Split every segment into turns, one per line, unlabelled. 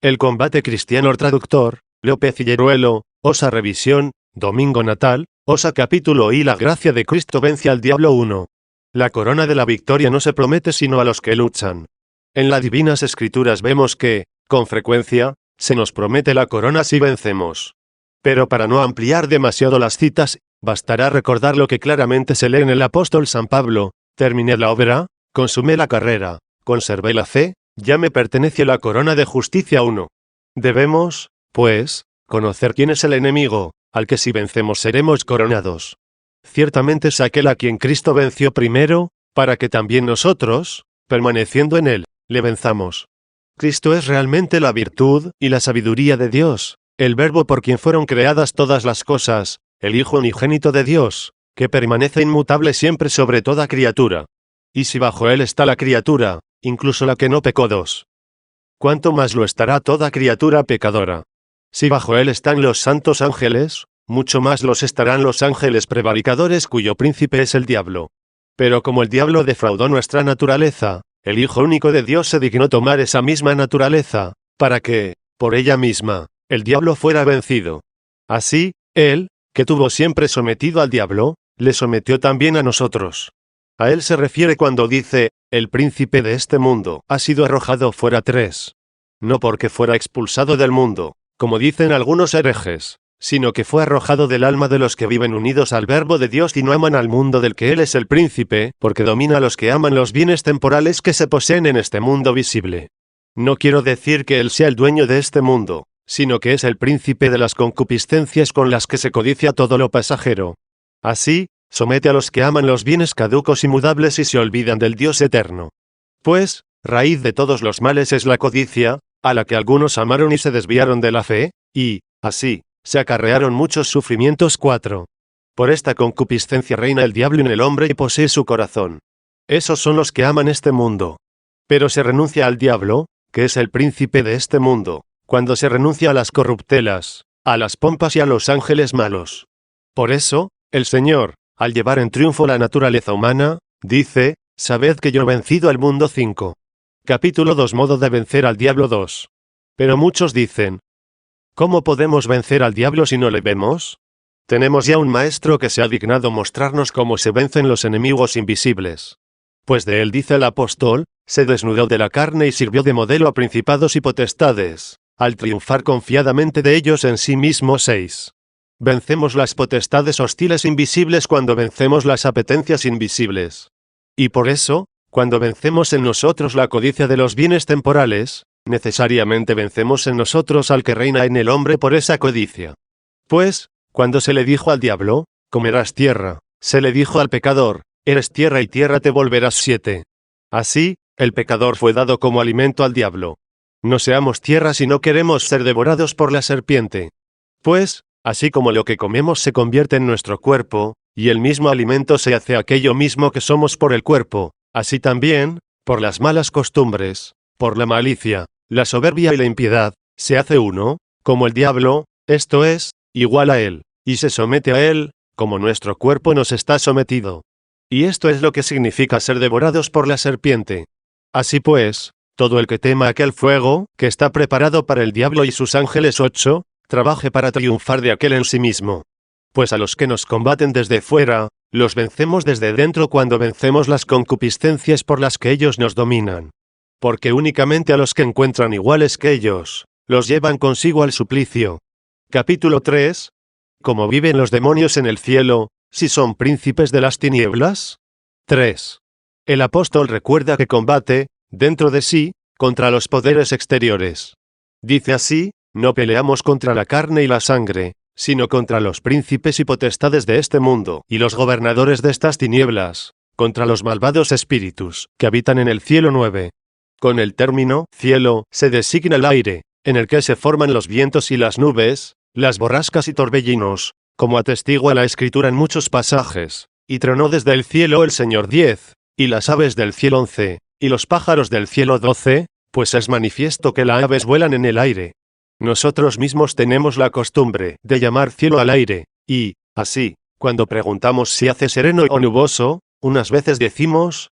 El combate cristiano traductor, López Higueruelo, Osa Revisión, Domingo Natal, Osa capítulo y la gracia de Cristo vence al diablo 1. La corona de la victoria no se promete sino a los que luchan. En las divinas escrituras vemos que, con frecuencia, se nos promete la corona si vencemos. Pero para no ampliar demasiado las citas, bastará recordar lo que claramente se lee en el apóstol San Pablo: terminé la obra, consumé la carrera, conservé la fe, ya me pertenece la corona de justicia 1. Debemos, pues, conocer quién es el enemigo, al que si vencemos seremos coronados. Ciertamente es aquel a quien Cristo venció primero, para que también nosotros, permaneciendo en él, le venzamos. Cristo es realmente la virtud y la sabiduría de Dios, el Verbo por quien fueron creadas todas las cosas, el Hijo unigénito de Dios, que permanece inmutable siempre sobre toda criatura. Y si bajo él está la criatura, incluso la que no pecó 2. ¿Cuánto más lo estará toda criatura pecadora? Si bajo él están los santos ángeles, mucho más los estarán los ángeles prevaricadores cuyo príncipe es el diablo. Pero como el diablo defraudó nuestra naturaleza, el Hijo único de Dios se dignó tomar esa misma naturaleza, para que, por ella misma, el diablo fuera vencido. Así, él, que tuvo siempre sometido al diablo, le sometió también a nosotros. A él se refiere cuando dice, el príncipe de este mundo ha sido arrojado fuera 3. No porque fuera expulsado del mundo, como dicen algunos herejes, sino que fue arrojado del alma de los que viven unidos al Verbo de Dios y no aman al mundo del que él es el príncipe, porque domina a los que aman los bienes temporales que se poseen en este mundo visible. No quiero decir que él sea el dueño de este mundo, sino que es el príncipe de las concupiscencias con las que se codicia todo lo pasajero. Así, somete a los que aman los bienes caducos y mudables y se olvidan del Dios eterno. Pues, raíz de todos los males es la codicia, a la que algunos amaron y se desviaron de la fe, y, así, se acarrearon muchos sufrimientos. 4. Por esta concupiscencia reina el diablo en el hombre y posee su corazón. Esos son los que aman este mundo. Pero se renuncia al diablo, que es el príncipe de este mundo, cuando se renuncia a las corruptelas, a las pompas y a los ángeles malos. Por eso, el Señor, al llevar en triunfo la naturaleza humana, dice, sabed que yo he vencido al mundo. 5. Capítulo 2 Modo de vencer al diablo 2. Pero muchos dicen, ¿cómo podemos vencer al diablo si no le vemos? Tenemos ya un maestro que se ha dignado mostrarnos cómo se vencen los enemigos invisibles. Pues de él dice el apóstol, se desnudó de la carne y sirvió de modelo a principados y potestades, al triunfar confiadamente de ellos en sí mismo. 6. Vencemos las potestades hostiles invisibles cuando vencemos las apetencias invisibles. Y por eso, cuando vencemos en nosotros la codicia de los bienes temporales, necesariamente vencemos en nosotros al que reina en el hombre por esa codicia. Pues, cuando se le dijo al diablo, comerás tierra, se le dijo al pecador, eres tierra y tierra te volverás. 7. Así, el pecador fue dado como alimento al diablo. No seamos tierra si no queremos ser devorados por la serpiente. Pues, así como lo que comemos se convierte en nuestro cuerpo, y el mismo alimento se hace aquello mismo que somos por el cuerpo, así también, por las malas costumbres, por la malicia, la soberbia y la impiedad, se hace uno, como el diablo, esto es, igual a él, y se somete a él, como nuestro cuerpo nos está sometido. Y esto es lo que significa ser devorados por la serpiente. Así pues, todo el que tema aquel fuego, que está preparado para el diablo y sus ángeles. 8, trabaje para triunfar de aquel en sí mismo. Pues a los que nos combaten desde fuera, los vencemos desde dentro cuando vencemos las concupiscencias por las que ellos nos dominan. Porque únicamente a los que encuentran iguales que ellos, los llevan consigo al suplicio. Capítulo 3. ¿Cómo viven los demonios en el cielo, si son príncipes de las tinieblas? 3. El apóstol recuerda que combate, dentro de sí, contra los poderes exteriores. Dice así, no peleamos contra la carne y la sangre, sino contra los príncipes y potestades de este mundo y los gobernadores de estas tinieblas, contra los malvados espíritus que habitan en el cielo. 9. Con el término cielo se designa el aire, en el que se forman los vientos y las nubes, las borrascas y torbellinos, como atestigua la Escritura en muchos pasajes, y tronó desde el cielo el Señor. 10, y las aves del cielo. 11, y los pájaros del cielo. 12, pues es manifiesto que las aves vuelan en el aire. Nosotros mismos tenemos la costumbre de llamar cielo al aire, y, así, cuando preguntamos si hace sereno o nuboso, unas veces decimos,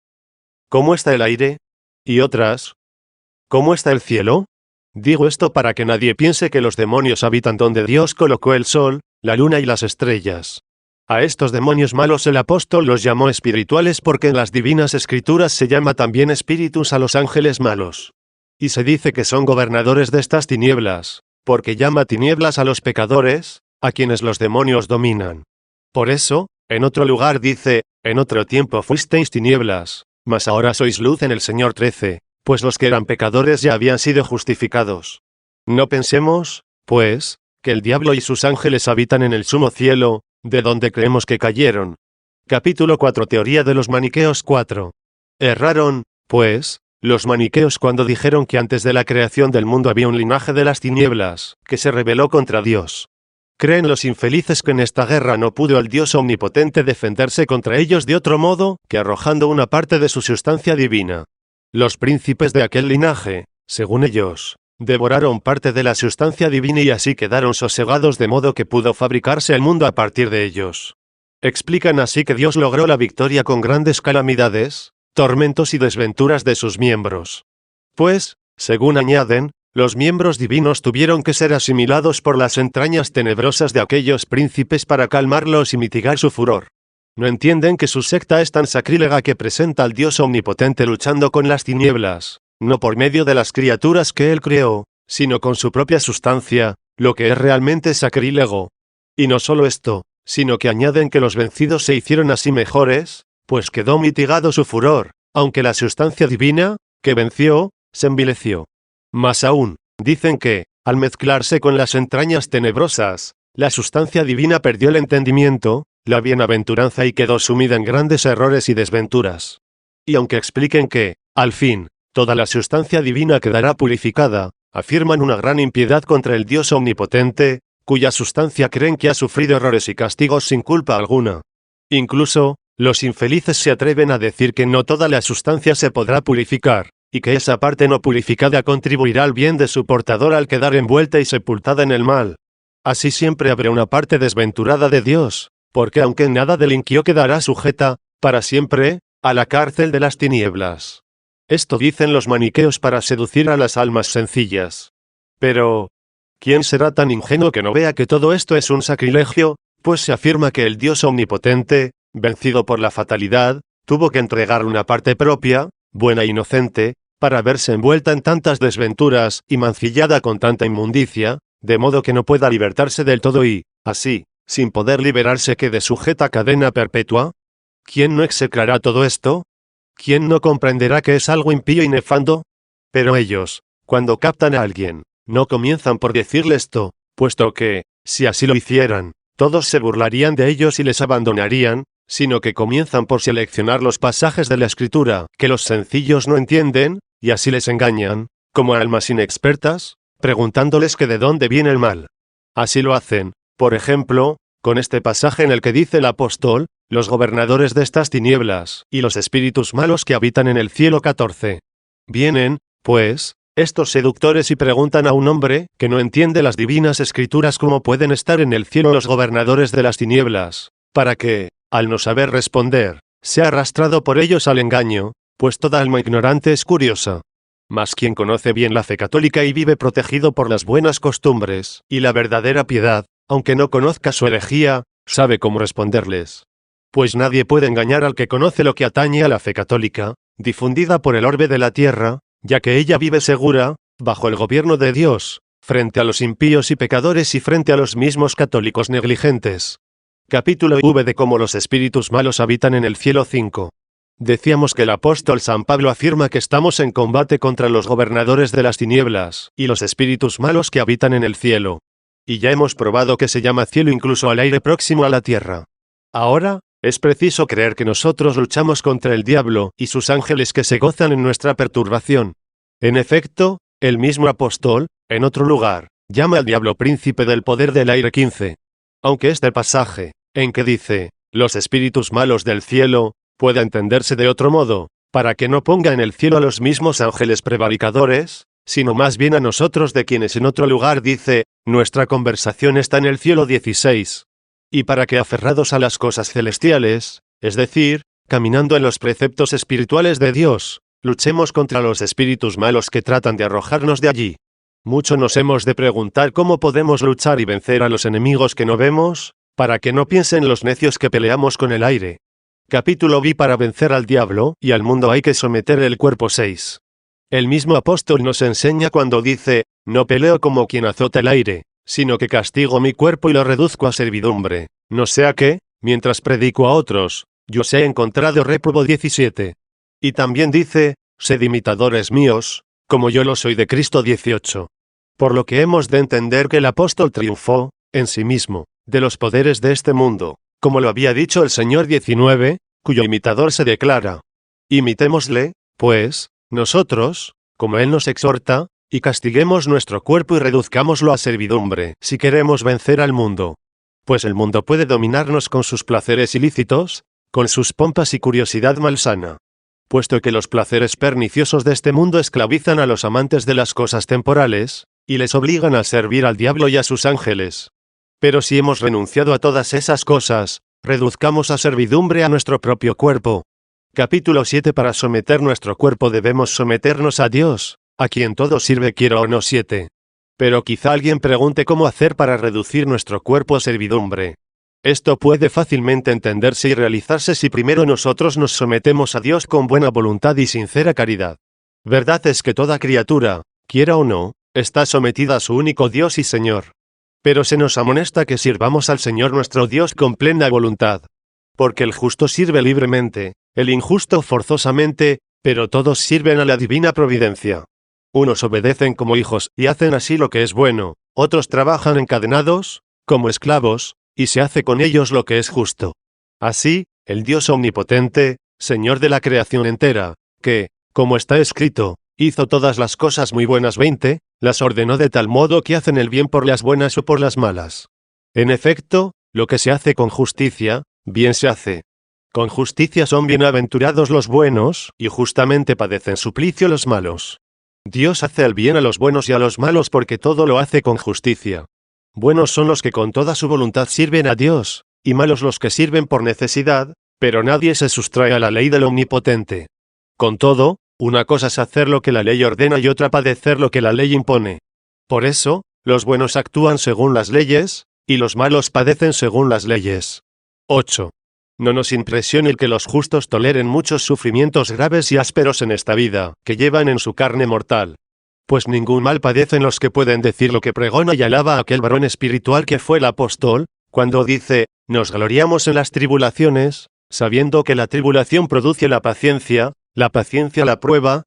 ¿cómo está el aire? Y otras, ¿cómo está el cielo? Digo esto para que nadie piense que los demonios habitan donde Dios colocó el sol, la luna y las estrellas. A estos demonios malos el apóstol los llamó espirituales porque en las divinas escrituras se llama también espíritus a los ángeles malos. Y se dice que son gobernadores de estas tinieblas, porque llama tinieblas a los pecadores, a quienes los demonios dominan. Por eso, en otro lugar dice, en otro tiempo fuisteis tinieblas, mas ahora sois luz en el Señor 13, pues los que eran pecadores ya habían sido justificados. No pensemos, pues, que el diablo y sus ángeles habitan en el sumo cielo, de donde creemos que cayeron. Capítulo 4 Teoría de los maniqueos 4. Erraron, pues, los maniqueos cuando dijeron que antes de la creación del mundo había un linaje de las tinieblas, que se rebeló contra Dios. Creen los infelices que en esta guerra no pudo el Dios omnipotente defenderse contra ellos de otro modo que arrojando una parte de su sustancia divina. Los príncipes de aquel linaje, según ellos, devoraron parte de la sustancia divina y así quedaron sosegados de modo que pudo fabricarse el mundo a partir de ellos. Explican así que Dios logró la victoria con grandes calamidades, tormentos y desventuras de sus miembros. Pues, según añaden, los miembros divinos tuvieron que ser asimilados por las entrañas tenebrosas de aquellos príncipes para calmarlos y mitigar su furor. No entienden que su secta es tan sacrílega que presenta al Dios omnipotente luchando con las tinieblas, no por medio de las criaturas que él creó, sino con su propia sustancia, lo que es realmente sacrílego. Y no solo esto, sino que añaden que los vencidos se hicieron así mejores, pues quedó mitigado su furor, aunque la sustancia divina, que venció, se envileció. Más aún, dicen que, al mezclarse con las entrañas tenebrosas, la sustancia divina perdió el entendimiento, la bienaventuranza y quedó sumida en grandes errores y desventuras. Y aunque expliquen que, al fin, toda la sustancia divina quedará purificada, afirman una gran impiedad contra el Dios omnipotente, cuya sustancia creen que ha sufrido errores y castigos sin culpa alguna. Incluso, los infelices se atreven a decir que no toda la sustancia se podrá purificar, y que esa parte no purificada contribuirá al bien de su portador al quedar envuelta y sepultada en el mal. Así siempre habrá una parte desventurada de Dios, porque aunque nada delinquió quedará sujeta, para siempre, a la cárcel de las tinieblas. Esto dicen los maniqueos para seducir a las almas sencillas. Pero, ¿quién será tan ingenuo que no vea que todo esto es un sacrilegio? Pues se afirma que el Dios omnipotente, vencido por la fatalidad, tuvo que entregar una parte propia, buena e inocente, para verse envuelta en tantas desventuras y mancillada con tanta inmundicia, de modo que no pueda libertarse del todo y, así, sin poder liberarse quede sujeta a cadena perpetua. ¿Quién no execrará todo esto? ¿Quién no comprenderá que es algo impío y nefando? Pero ellos, cuando captan a alguien, no comienzan por decirle esto, puesto que, si así lo hicieran, todos se burlarían de ellos y les abandonarían, sino que comienzan por seleccionar los pasajes de la Escritura que los sencillos no entienden, y así les engañan, como almas inexpertas, preguntándoles que de dónde viene el mal. Así lo hacen, por ejemplo, con este pasaje en el que dice el apóstol, los gobernadores de estas tinieblas, y los espíritus malos que habitan en el cielo 14. Vienen, pues, estos seductores y preguntan a un hombre que no entiende las divinas escrituras cómo pueden estar en el cielo los gobernadores de las tinieblas, para que, al no saber responder, sea arrastrado por ellos al engaño, pues toda alma ignorante es curiosa. Mas quien conoce bien la fe católica y vive protegido por las buenas costumbres y la verdadera piedad, aunque no conozca su herejía, sabe cómo responderles. Pues nadie puede engañar al que conoce lo que atañe a la fe católica, difundida por el orbe de la tierra, ya que ella vive segura, bajo el gobierno de Dios, frente a los impíos y pecadores y frente a los mismos católicos negligentes. Capítulo V de cómo los espíritus malos habitan en el cielo 5. Decíamos que el apóstol San Pablo afirma que estamos en combate contra los gobernadores de las tinieblas y los espíritus malos que habitan en el cielo. Y ya hemos probado que se llama cielo incluso al aire próximo a la tierra. Ahora, es preciso creer que nosotros luchamos contra el diablo y sus ángeles que se gozan en nuestra perturbación. En efecto, el mismo apóstol, en otro lugar, llama al diablo príncipe del poder del aire 15. Aunque este pasaje, en que dice, los espíritus malos del cielo, pueda entenderse de otro modo, para que no ponga en el cielo a los mismos ángeles prevaricadores, sino más bien a nosotros de quienes en otro lugar dice, nuestra conversación está en el cielo 16. Y para que aferrados a las cosas celestiales, es decir, caminando en los preceptos espirituales de Dios, luchemos contra los espíritus malos que tratan de arrojarnos de allí. Mucho nos hemos de preguntar cómo podemos luchar y vencer a los enemigos que no vemos, para que no piensen los necios que peleamos con el aire. Capítulo B. Para vencer al diablo y al mundo hay que someter el cuerpo 6. El mismo apóstol nos enseña cuando dice, no peleo como quien azota el aire, sino que castigo mi cuerpo y lo reduzco a servidumbre, no sea que, mientras predico a otros, yo sea encontrado réprobo 17. Y también dice, sed imitadores míos, como yo lo soy de Cristo 18. Por lo que hemos de entender que el apóstol triunfó, en sí mismo, de los poderes de este mundo, como lo había dicho el Señor 19, cuyo imitador se declara. Imitémosle, pues, nosotros, como Él nos exhorta, y castiguemos nuestro cuerpo y reduzcámoslo a servidumbre, si queremos vencer al mundo. Pues el mundo puede dominarnos con sus placeres ilícitos, con sus pompas y curiosidad malsana. Puesto que los placeres perniciosos de este mundo esclavizan a los amantes de las cosas temporales, y les obligan a servir al diablo y a sus ángeles. Pero si hemos renunciado a todas esas cosas, reduzcamos a servidumbre a nuestro propio cuerpo. Capítulo 7. Para someter nuestro cuerpo debemos someternos a Dios, a quien todo sirve quiera o no 7. Pero quizá alguien pregunte cómo hacer para reducir nuestro cuerpo a servidumbre. Esto puede fácilmente entenderse y realizarse si primero nosotros nos sometemos a Dios con buena voluntad y sincera caridad. Verdad es que toda criatura, quiera o no, está sometida a su único Dios y Señor. Pero se nos amonesta que sirvamos al Señor nuestro Dios con plena voluntad. Porque el justo sirve libremente, el injusto forzosamente, pero todos sirven a la divina providencia. Unos obedecen como hijos y hacen así lo que es bueno, otros trabajan encadenados, como esclavos, y se hace con ellos lo que es justo. Así, el Dios omnipotente, Señor de la creación entera, que, como está escrito, hizo todas las cosas muy buenas 20, las ordenó de tal modo que hacen el bien por las buenas o por las malas. En efecto, lo que se hace con justicia, bien se hace. Con justicia son bienaventurados los buenos, y justamente padecen suplicio los malos. Dios hace el bien a los buenos y a los malos porque todo lo hace con justicia. Buenos son los que con toda su voluntad sirven a Dios, y malos los que sirven por necesidad, pero nadie se sustrae a la ley del Omnipotente. Con todo, una cosa es hacer lo que la ley ordena y otra padecer lo que la ley impone. Por eso, los buenos actúan según las leyes, y los malos padecen según las leyes. 8. No nos impresione el que los justos toleren muchos sufrimientos graves y ásperos en esta vida, que llevan en su carne mortal. Pues ningún mal padecen los que pueden decir lo que pregona y alaba a aquel varón espiritual que fue el apóstol, cuando dice, nos gloriamos en las tribulaciones, sabiendo que la tribulación produce la paciencia la prueba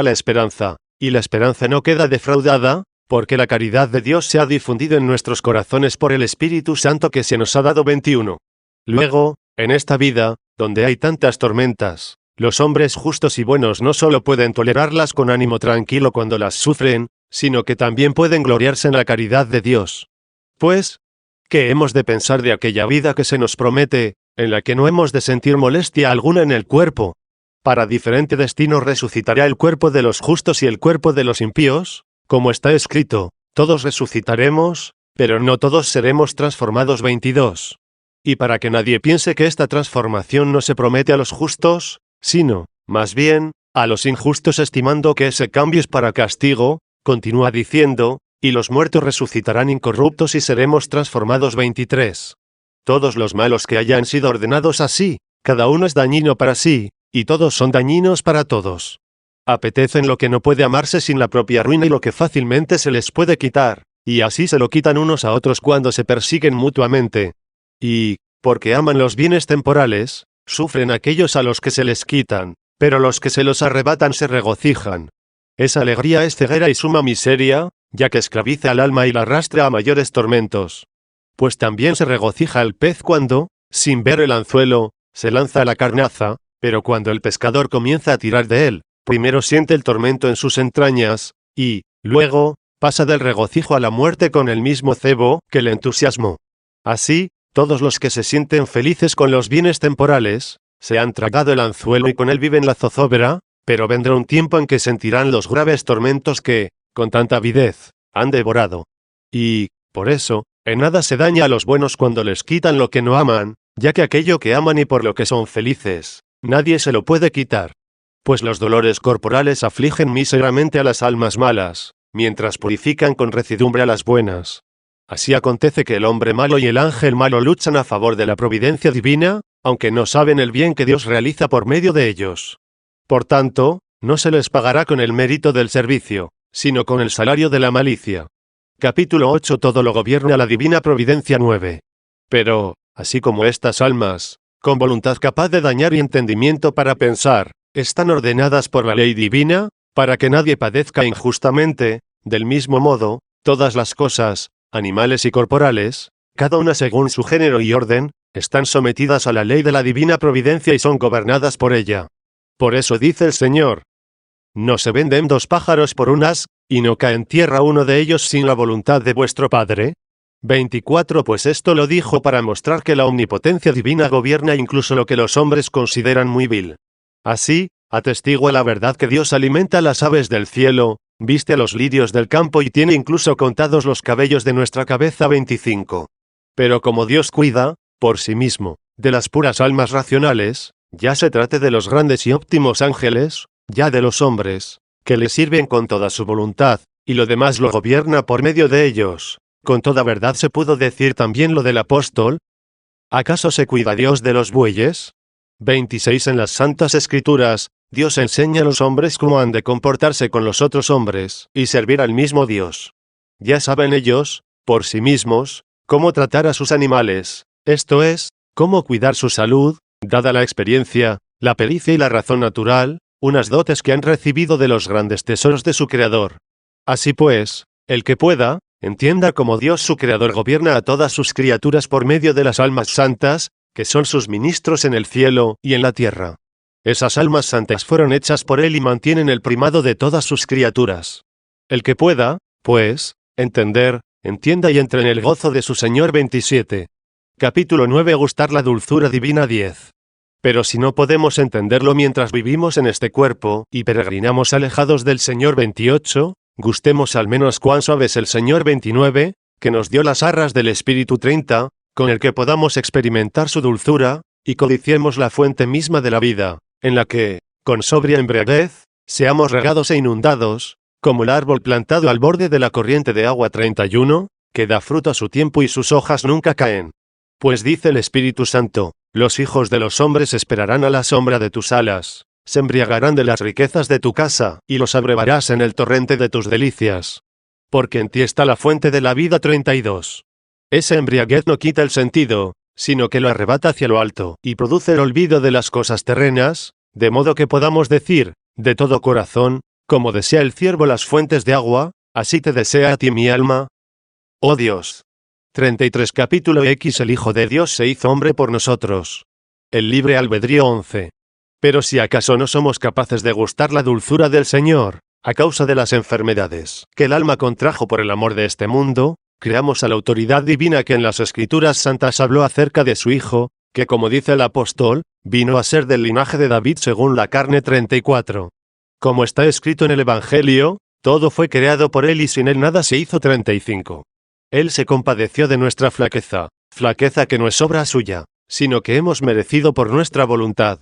la esperanza, y la esperanza no queda defraudada, porque la caridad de Dios se ha difundido en nuestros corazones por el Espíritu Santo que se nos ha dado 21. Luego, en esta vida, donde hay tantas tormentas, los hombres justos y buenos no solo pueden tolerarlas con ánimo tranquilo cuando las sufren, sino que también pueden gloriarse en la caridad de Dios. Pues, ¿qué hemos de pensar de aquella vida que se nos promete, en la que no hemos de sentir molestia alguna en el cuerpo? Para diferente destino resucitará el cuerpo de los justos y el cuerpo de los impíos, como está escrito, todos resucitaremos, pero no todos seremos transformados 22. Y para que nadie piense que esta transformación no se promete a los justos, sino, más bien, a los injustos estimando que ese cambio es para castigo, continúa diciendo, y los muertos resucitarán incorruptos y seremos transformados 23. Todos los malos que hayan sido ordenados así, cada uno es dañino para sí, y todos son dañinos para todos. Apetecen lo que no puede amarse sin la propia ruina y lo que fácilmente se les puede quitar, y así se lo quitan unos a otros cuando se persiguen mutuamente. Y, porque aman los bienes temporales, sufren aquellos a los que se les quitan, pero los que se los arrebatan se regocijan. Esa alegría es ceguera y suma miseria, ya que esclaviza al alma y la arrastra a mayores tormentos. Pues también se regocija el pez cuando, sin ver el anzuelo, se lanza a la carnaza, pero cuando el pescador comienza a tirar de él, primero siente el tormento en sus entrañas, y, luego, pasa del regocijo a la muerte con el mismo cebo que el entusiasmo. Así, todos los que se sienten felices con los bienes temporales, se han tragado el anzuelo y con él viven la zozobra, pero vendrá un tiempo en que sentirán los graves tormentos que, con tanta avidez, han devorado. Y, por eso, en nada se daña a los buenos cuando les quitan lo que no aman, ya que aquello que aman y por lo que son felices, nadie se lo puede quitar. Pues los dolores corporales afligen míseramente a las almas malas, mientras purifican con recidumbre a las buenas. Así acontece que el hombre malo y el ángel malo luchan a favor de la providencia divina, aunque no saben el bien que Dios realiza por medio de ellos. Por tanto, no se les pagará con el mérito del servicio, sino con el salario de la malicia. Capítulo 8. Todo lo gobierna la divina providencia 9. Pero, así como estas almas, con voluntad capaz de dañar y entendimiento para pensar, están ordenadas por la ley divina, para que nadie padezca injustamente, del mismo modo, todas las cosas, animales y corporales, cada una según su género y orden, están sometidas a la ley de la divina providencia y son gobernadas por ella. Por eso dice el Señor: no se venden 2 pájaros por un as, y no cae en tierra uno de ellos sin la voluntad de vuestro Padre. 24. Pues esto lo dijo para mostrar que la omnipotencia divina gobierna incluso lo que los hombres consideran muy vil. Así, atestigua la verdad que Dios alimenta a las aves del cielo, viste a los lirios del campo y tiene incluso contados los cabellos de nuestra cabeza. 25. Pero como Dios cuida, por sí mismo, de las puras almas racionales, ya se trate de los grandes y óptimos ángeles, ya de los hombres, que le sirven con toda su voluntad, y lo demás lo gobierna por medio de ellos, con toda verdad se pudo decir también lo del apóstol. ¿Acaso se cuida Dios de los bueyes? 26. En las Santas Escrituras, Dios enseña a los hombres cómo han de comportarse con los otros hombres, y servir al mismo Dios. Ya saben ellos, por sí mismos, cómo tratar a sus animales, esto es, cómo cuidar su salud, dada la experiencia, la pericia y la razón natural, unas dotes que han recibido de los grandes tesoros de su Creador. Así pues, el que pueda, entienda cómo Dios su Creador gobierna a todas sus criaturas por medio de las almas santas, que son sus ministros en el cielo y en la tierra. Esas almas santas fueron hechas por Él y mantienen el primado de todas sus criaturas. El que pueda, pues, entender, entienda y entre en el gozo de su Señor. 27. Capítulo 9. Gustar la dulzura divina. 10. Pero si no podemos entenderlo mientras vivimos en este cuerpo, y peregrinamos alejados del Señor. 28. Gustemos al menos cuán suave es el Señor. 29. Que nos dio las arras del Espíritu. 30. Con el que podamos experimentar su dulzura, y codiciemos la fuente misma de la vida, en la que, con sobria embriaguez, seamos regados e inundados, como el árbol plantado al borde de la corriente de agua. 31. Que da fruto a su tiempo y sus hojas nunca caen. Pues dice el Espíritu Santo: los hijos de los hombres esperarán a la sombra de tus alas, se embriagarán de las riquezas de tu casa, y los abrevarás en el torrente de tus delicias. Porque en ti está la fuente de la vida. 32. Esa embriaguez no quita el sentido, sino que lo arrebata hacia lo alto, y produce el olvido de las cosas terrenas, de modo que podamos decir, de todo corazón, como desea el ciervo las fuentes de agua, así te desea a ti mi alma. Oh Dios. 33. Capítulo X. El Hijo de Dios se hizo hombre por nosotros. El libre albedrío. 11. Pero si acaso no somos capaces de gustar la dulzura del Señor, a causa de las enfermedades que el alma contrajo por el amor de este mundo, creamos a la autoridad divina que en las Escrituras Santas habló acerca de su Hijo, que como dice el apóstol, vino a ser del linaje de David según la carne. 34. Como está escrito en el Evangelio, todo fue creado por Él y sin Él nada se hizo. 35. Él se compadeció de nuestra flaqueza, flaqueza que no es obra suya, sino que hemos merecido por nuestra voluntad.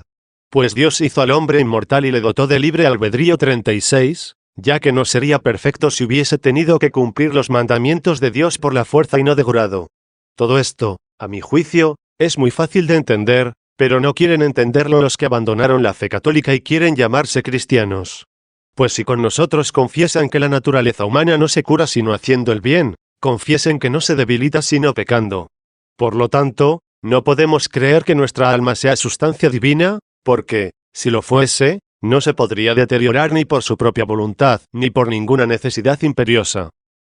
Pues Dios hizo al hombre inmortal y le dotó de libre albedrío. 36. Ya que no sería perfecto si hubiese tenido que cumplir los mandamientos de Dios por la fuerza y no de grado. Todo esto, a mi juicio, es muy fácil de entender, pero no quieren entenderlo los que abandonaron la fe católica y quieren llamarse cristianos. Pues si con nosotros confiesan que la naturaleza humana no se cura sino haciendo el bien, confiesen que no se debilita sino pecando. Por lo tanto, no podemos creer que nuestra alma sea sustancia divina, porque, si lo fuese, no se podría deteriorar ni por su propia voluntad, ni por ninguna necesidad imperiosa.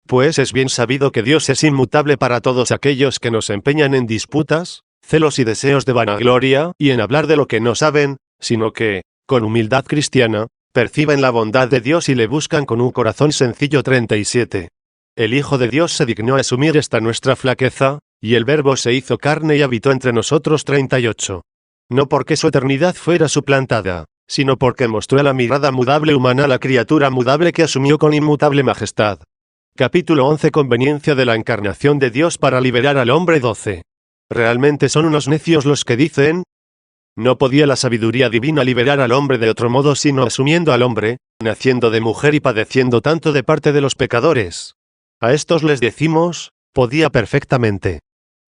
Pues es bien sabido que Dios es inmutable para todos aquellos que nos empeñan en disputas, celos y deseos de vanagloria, y en hablar de lo que no saben, sino que, con humildad cristiana, perciben la bondad de Dios y le buscan con un corazón sencillo. 37. El Hijo de Dios se dignó asumir esta nuestra flaqueza, y el Verbo se hizo carne y habitó entre nosotros. 38. No porque su eternidad fuera suplantada, sino porque mostró a la mirada mudable humana la criatura mudable que asumió con inmutable majestad. Capítulo 11. Conveniencia de la encarnación de Dios para liberar al hombre. 12. Realmente son unos necios los que dicen: No podía la sabiduría divina liberar al hombre de otro modo sino asumiendo al hombre, naciendo de mujer y padeciendo tanto de parte de los pecadores. A estos les decimos, podía perfectamente.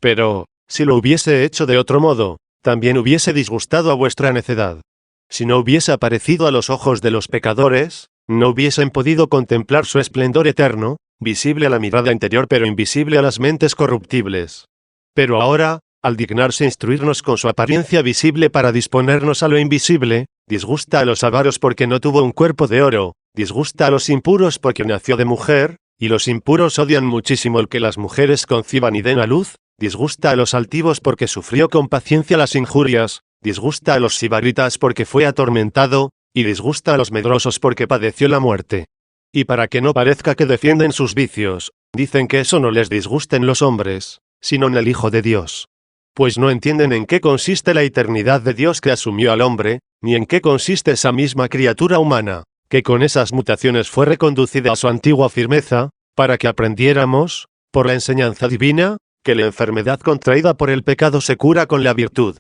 Pero, si lo hubiese hecho de otro modo, también hubiese disgustado a vuestra necedad. Si no hubiese aparecido a los ojos de los pecadores, no hubiesen podido contemplar su esplendor eterno, visible a la mirada interior pero invisible a las mentes corruptibles. Pero ahora, al dignarse instruirnos con su apariencia visible para disponernos a lo invisible, disgusta a los avaros porque no tuvo un cuerpo de oro, disgusta a los impuros porque nació de mujer, y los impuros odian muchísimo el que las mujeres conciban y den a luz, disgusta a los altivos porque sufrió con paciencia las injurias, disgusta a los sibaritas porque fue atormentado, y disgusta a los medrosos porque padeció la muerte. Y para que no parezca que defienden sus vicios, dicen que eso no les disgusta en los hombres, sino en el Hijo de Dios. Pues no entienden en qué consiste la eternidad de Dios que asumió al hombre, ni en qué consiste esa misma criatura humana, que con esas mutaciones fue reconducida a su antigua firmeza, para que aprendiéramos, por la enseñanza divina, que la enfermedad contraída por el pecado se cura con la virtud.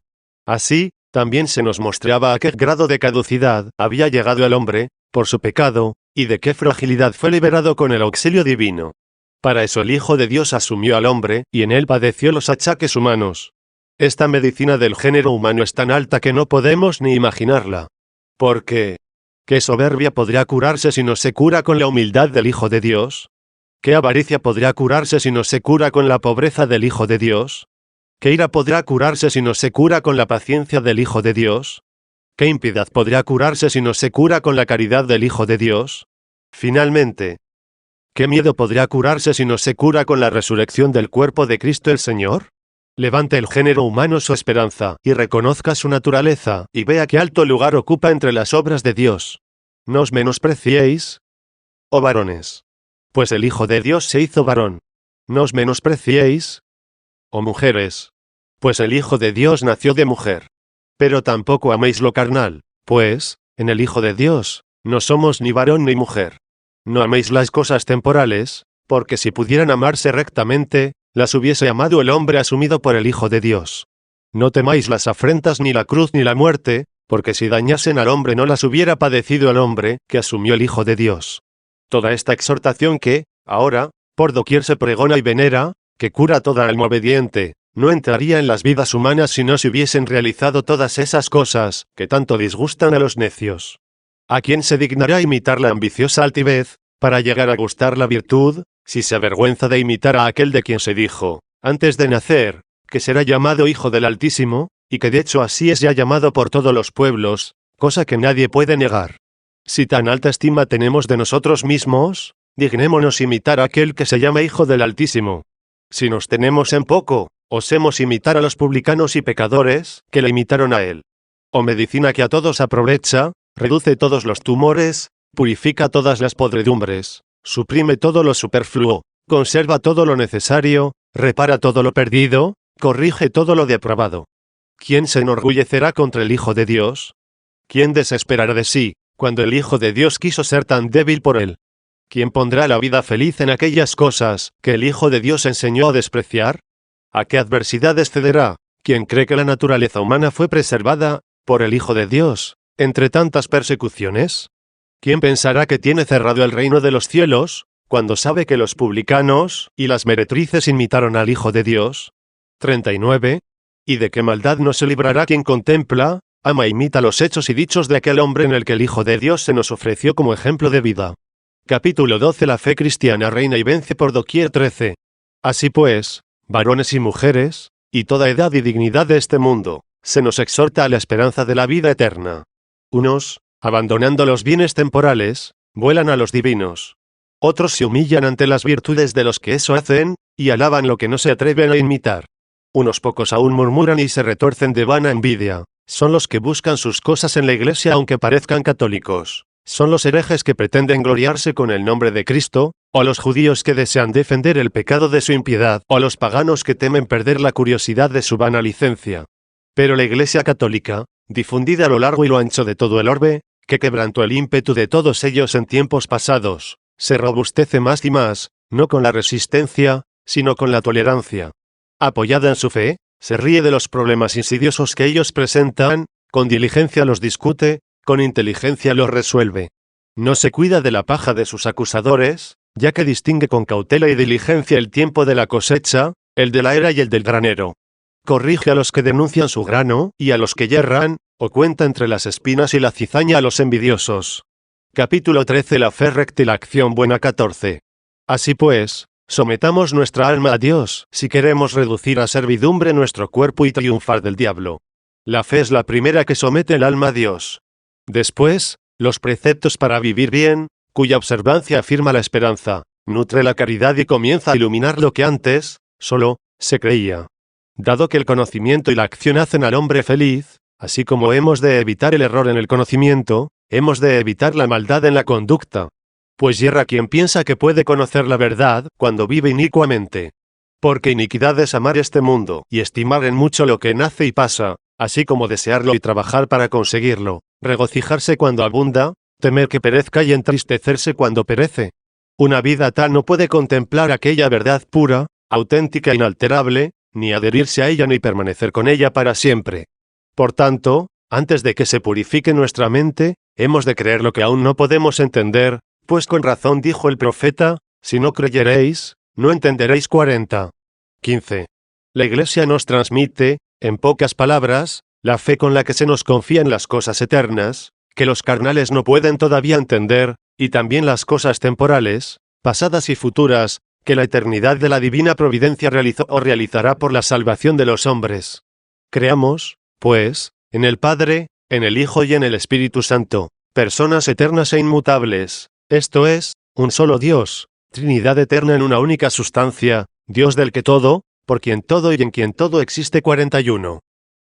Así, también se nos mostraba a qué grado de caducidad había llegado el hombre, por su pecado, y de qué fragilidad fue liberado con el auxilio divino. Para eso el Hijo de Dios asumió al hombre, y en él padeció los achaques humanos. Esta medicina del género humano es tan alta que no podemos ni imaginarla. Porque, ¿qué soberbia podría curarse si no se cura con la humildad del Hijo de Dios? ¿Qué avaricia podría curarse si no se cura con la pobreza del Hijo de Dios? ¿Qué ira podrá curarse si no se cura con la paciencia del Hijo de Dios? ¿Qué impiedad podría curarse si no se cura con la caridad del Hijo de Dios? Finalmente, ¿qué miedo podría curarse si no se cura con la resurrección del cuerpo de Cristo el Señor? Levante el género humano su esperanza, y reconozca su naturaleza, y vea qué alto lugar ocupa entre las obras de Dios. No os menospreciéis, oh varones. Pues el Hijo de Dios se hizo varón. No os menospreciéis, oh mujeres. Pues el Hijo de Dios nació de mujer. Pero tampoco améis lo carnal, pues, en el Hijo de Dios, no somos ni varón ni mujer. No améis las cosas temporales, porque si pudieran amarse rectamente, las hubiese amado el hombre asumido por el Hijo de Dios. No temáis las afrentas ni la cruz ni la muerte, porque si dañasen al hombre no las hubiera padecido el hombre, que asumió el Hijo de Dios. Toda esta exhortación que, ahora, por doquier se pregona y venera, que cura toda alma obediente, no entraría en las vidas humanas si no se hubiesen realizado todas esas cosas, que tanto disgustan a los necios. ¿A quién se dignará imitar la ambiciosa altivez, para llegar a gustar la virtud, si se avergüenza de imitar a aquel de quien se dijo, antes de nacer, que será llamado Hijo del Altísimo, y que de hecho así es ya llamado por todos los pueblos, cosa que nadie puede negar? Si tan alta estima tenemos de nosotros mismos, dignémonos imitar a aquel que se llama Hijo del Altísimo. Si nos tenemos en poco, osemos imitar a los publicanos y pecadores, que le imitaron a él. O medicina que a todos aprovecha, reduce todos los tumores, purifica todas las podredumbres, suprime todo lo superfluo, conserva todo lo necesario, repara todo lo perdido, corrige todo lo depravado. ¿Quién se enorgullecerá contra el Hijo de Dios? ¿Quién desesperará de sí, cuando el Hijo de Dios quiso ser tan débil por él? ¿Quién pondrá la vida feliz en aquellas cosas que el Hijo de Dios enseñó a despreciar? ¿A qué adversidades cederá quien cree que la naturaleza humana fue preservada por el Hijo de Dios entre tantas persecuciones? ¿Quién pensará que tiene cerrado el reino de los cielos, cuando sabe que los publicanos y las meretrices imitaron al Hijo de Dios? 39. ¿Y de qué maldad no se librará quien contempla, ama e imita los hechos y dichos de aquel hombre en el que el Hijo de Dios se nos ofreció como ejemplo de vida? Capítulo 12. La fe cristiana reina y vence por doquier. 13. Así pues, varones y mujeres, y toda edad y dignidad de este mundo, se nos exhorta a la esperanza de la vida eterna. Unos, abandonando los bienes temporales, vuelan a los divinos. Otros se humillan ante las virtudes de los que eso hacen, y alaban lo que no se atreven a imitar. Unos pocos aún murmuran y se retuercen de vana envidia. Son los que buscan sus cosas en la iglesia aunque parezcan católicos. Son los herejes que pretenden gloriarse con el nombre de Cristo, o los judíos que desean defender el pecado de su impiedad, o los paganos que temen perder la curiosidad de su vana licencia. Pero la Iglesia católica, difundida a lo largo y lo ancho de todo el orbe, que quebrantó el ímpetu de todos ellos en tiempos pasados, se robustece más y más, no con la resistencia, sino con la tolerancia. Apoyada en su fe, se ríe de los problemas insidiosos que ellos presentan, con diligencia los discute, con inteligencia los resuelve. No se cuida de la paja de sus acusadores, ya que distingue con cautela y diligencia el tiempo de la cosecha, el de la era y el del granero. Corrige a los que denuncian su grano, y a los que yerran, o cuenta entre las espinas y la cizaña a los envidiosos. Capítulo 13. La fe recta y la acción buena. 14. Así pues, sometamos nuestra alma a Dios, si queremos reducir a servidumbre nuestro cuerpo y triunfar del diablo. La fe es la primera que somete el alma a Dios. Después, los preceptos para vivir bien, cuya observancia afirma la esperanza, nutre la caridad y comienza a iluminar lo que antes, solo, se creía. Dado que el conocimiento y la acción hacen al hombre feliz, así como hemos de evitar el error en el conocimiento, hemos de evitar la maldad en la conducta. Pues yerra quien piensa que puede conocer la verdad, cuando vive inicuamente. Porque iniquidad es amar este mundo, y estimar en mucho lo que nace y pasa, así como desearlo y trabajar para conseguirlo, regocijarse cuando abunda, temer que perezca y entristecerse cuando perece. Una vida tal no puede contemplar aquella verdad pura, auténtica e inalterable, ni adherirse a ella ni permanecer con ella para siempre. Por tanto, antes de que se purifique nuestra mente, hemos de creer lo que aún no podemos entender, pues con razón dijo el profeta, si no creyeréis, no entenderéis. 40. 15. La Iglesia nos transmite, en pocas palabras, la fe con la que se nos confía en las cosas eternas, que los carnales no pueden todavía entender, y también las cosas temporales, pasadas y futuras, que la eternidad de la divina providencia realizó o realizará por la salvación de los hombres. Creamos, pues, en el Padre, en el Hijo y en el Espíritu Santo, personas eternas e inmutables, esto es, un solo Dios, Trinidad eterna en una única sustancia, Dios del que todo, por quien todo y en quien todo existe. 41.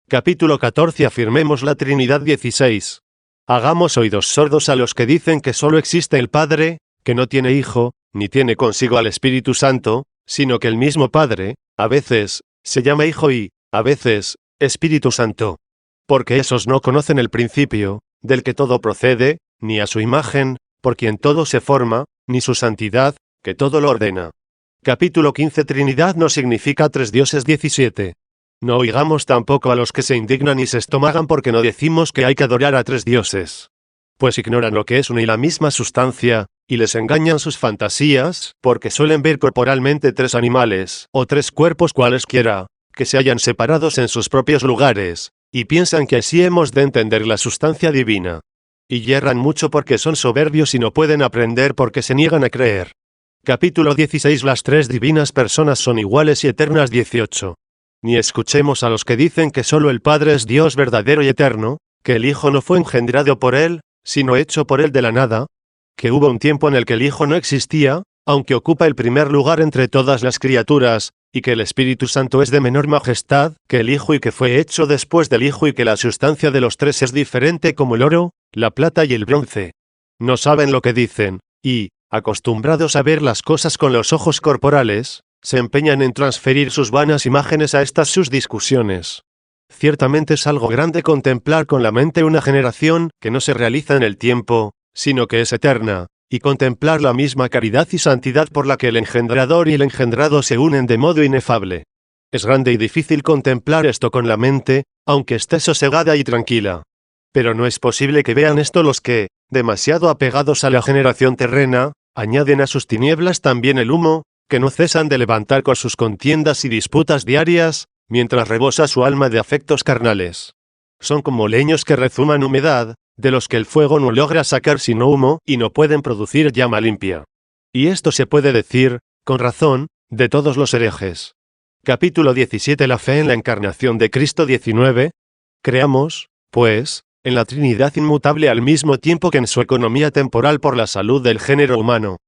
Capítulo 14. Afirmemos la Trinidad. 16. Hagamos oídos sordos a los que dicen que solo existe el Padre, que no tiene Hijo, ni tiene consigo al Espíritu Santo, sino que el mismo Padre, a veces, se llama Hijo y, a veces, Espíritu Santo. Porque esos no conocen el principio, del que todo procede, ni a su imagen, por quien todo se forma, ni su santidad, que todo lo ordena. Capítulo 15. Trinidad no significa tres dioses. 17. No oigamos tampoco a los que se indignan y se estomagan porque no decimos que hay que adorar a tres dioses. Pues ignoran lo que es una y la misma sustancia, y les engañan sus fantasías, porque suelen ver corporalmente tres animales, o tres cuerpos cualesquiera, que se hallan separados en sus propios lugares, y piensan que así hemos de entender la sustancia divina. Y yerran mucho porque son soberbios y no pueden aprender porque se niegan a creer. Capítulo 16. Las tres divinas personas son iguales y eternas. 18. Ni escuchemos a los que dicen que solo el Padre es Dios verdadero y eterno, que el Hijo no fue engendrado por Él, sino hecho por Él de la nada, que hubo un tiempo en el que el Hijo no existía, aunque ocupa el primer lugar entre todas las criaturas, y que el Espíritu Santo es de menor majestad que el Hijo y que fue hecho después del Hijo y que la sustancia de los tres es diferente como el oro, la plata y el bronce. No saben lo que dicen, y, acostumbrados a ver las cosas con los ojos corporales, se empeñan en transferir sus vanas imágenes a estas sus discusiones. Ciertamente es algo grande contemplar con la mente una generación que no se realiza en el tiempo, sino que es eterna, y contemplar la misma caridad y santidad por la que el engendrador y el engendrado se unen de modo inefable. Es grande y difícil contemplar esto con la mente, aunque esté sosegada y tranquila. Pero no es posible que vean esto los que, demasiado apegados a la generación terrena, añaden a sus tinieblas también el humo, que no cesan de levantar con sus contiendas y disputas diarias, mientras rebosa su alma de afectos carnales. Son como leños que rezuman humedad, de los que el fuego no logra sacar sino humo, y no pueden producir llama limpia. Y esto se puede decir, con razón, de todos los herejes. Capítulo 17. La fe en la encarnación de Cristo. 19. Creamos, pues, en la Trinidad inmutable al mismo tiempo que en su economía temporal por la salud del género humano.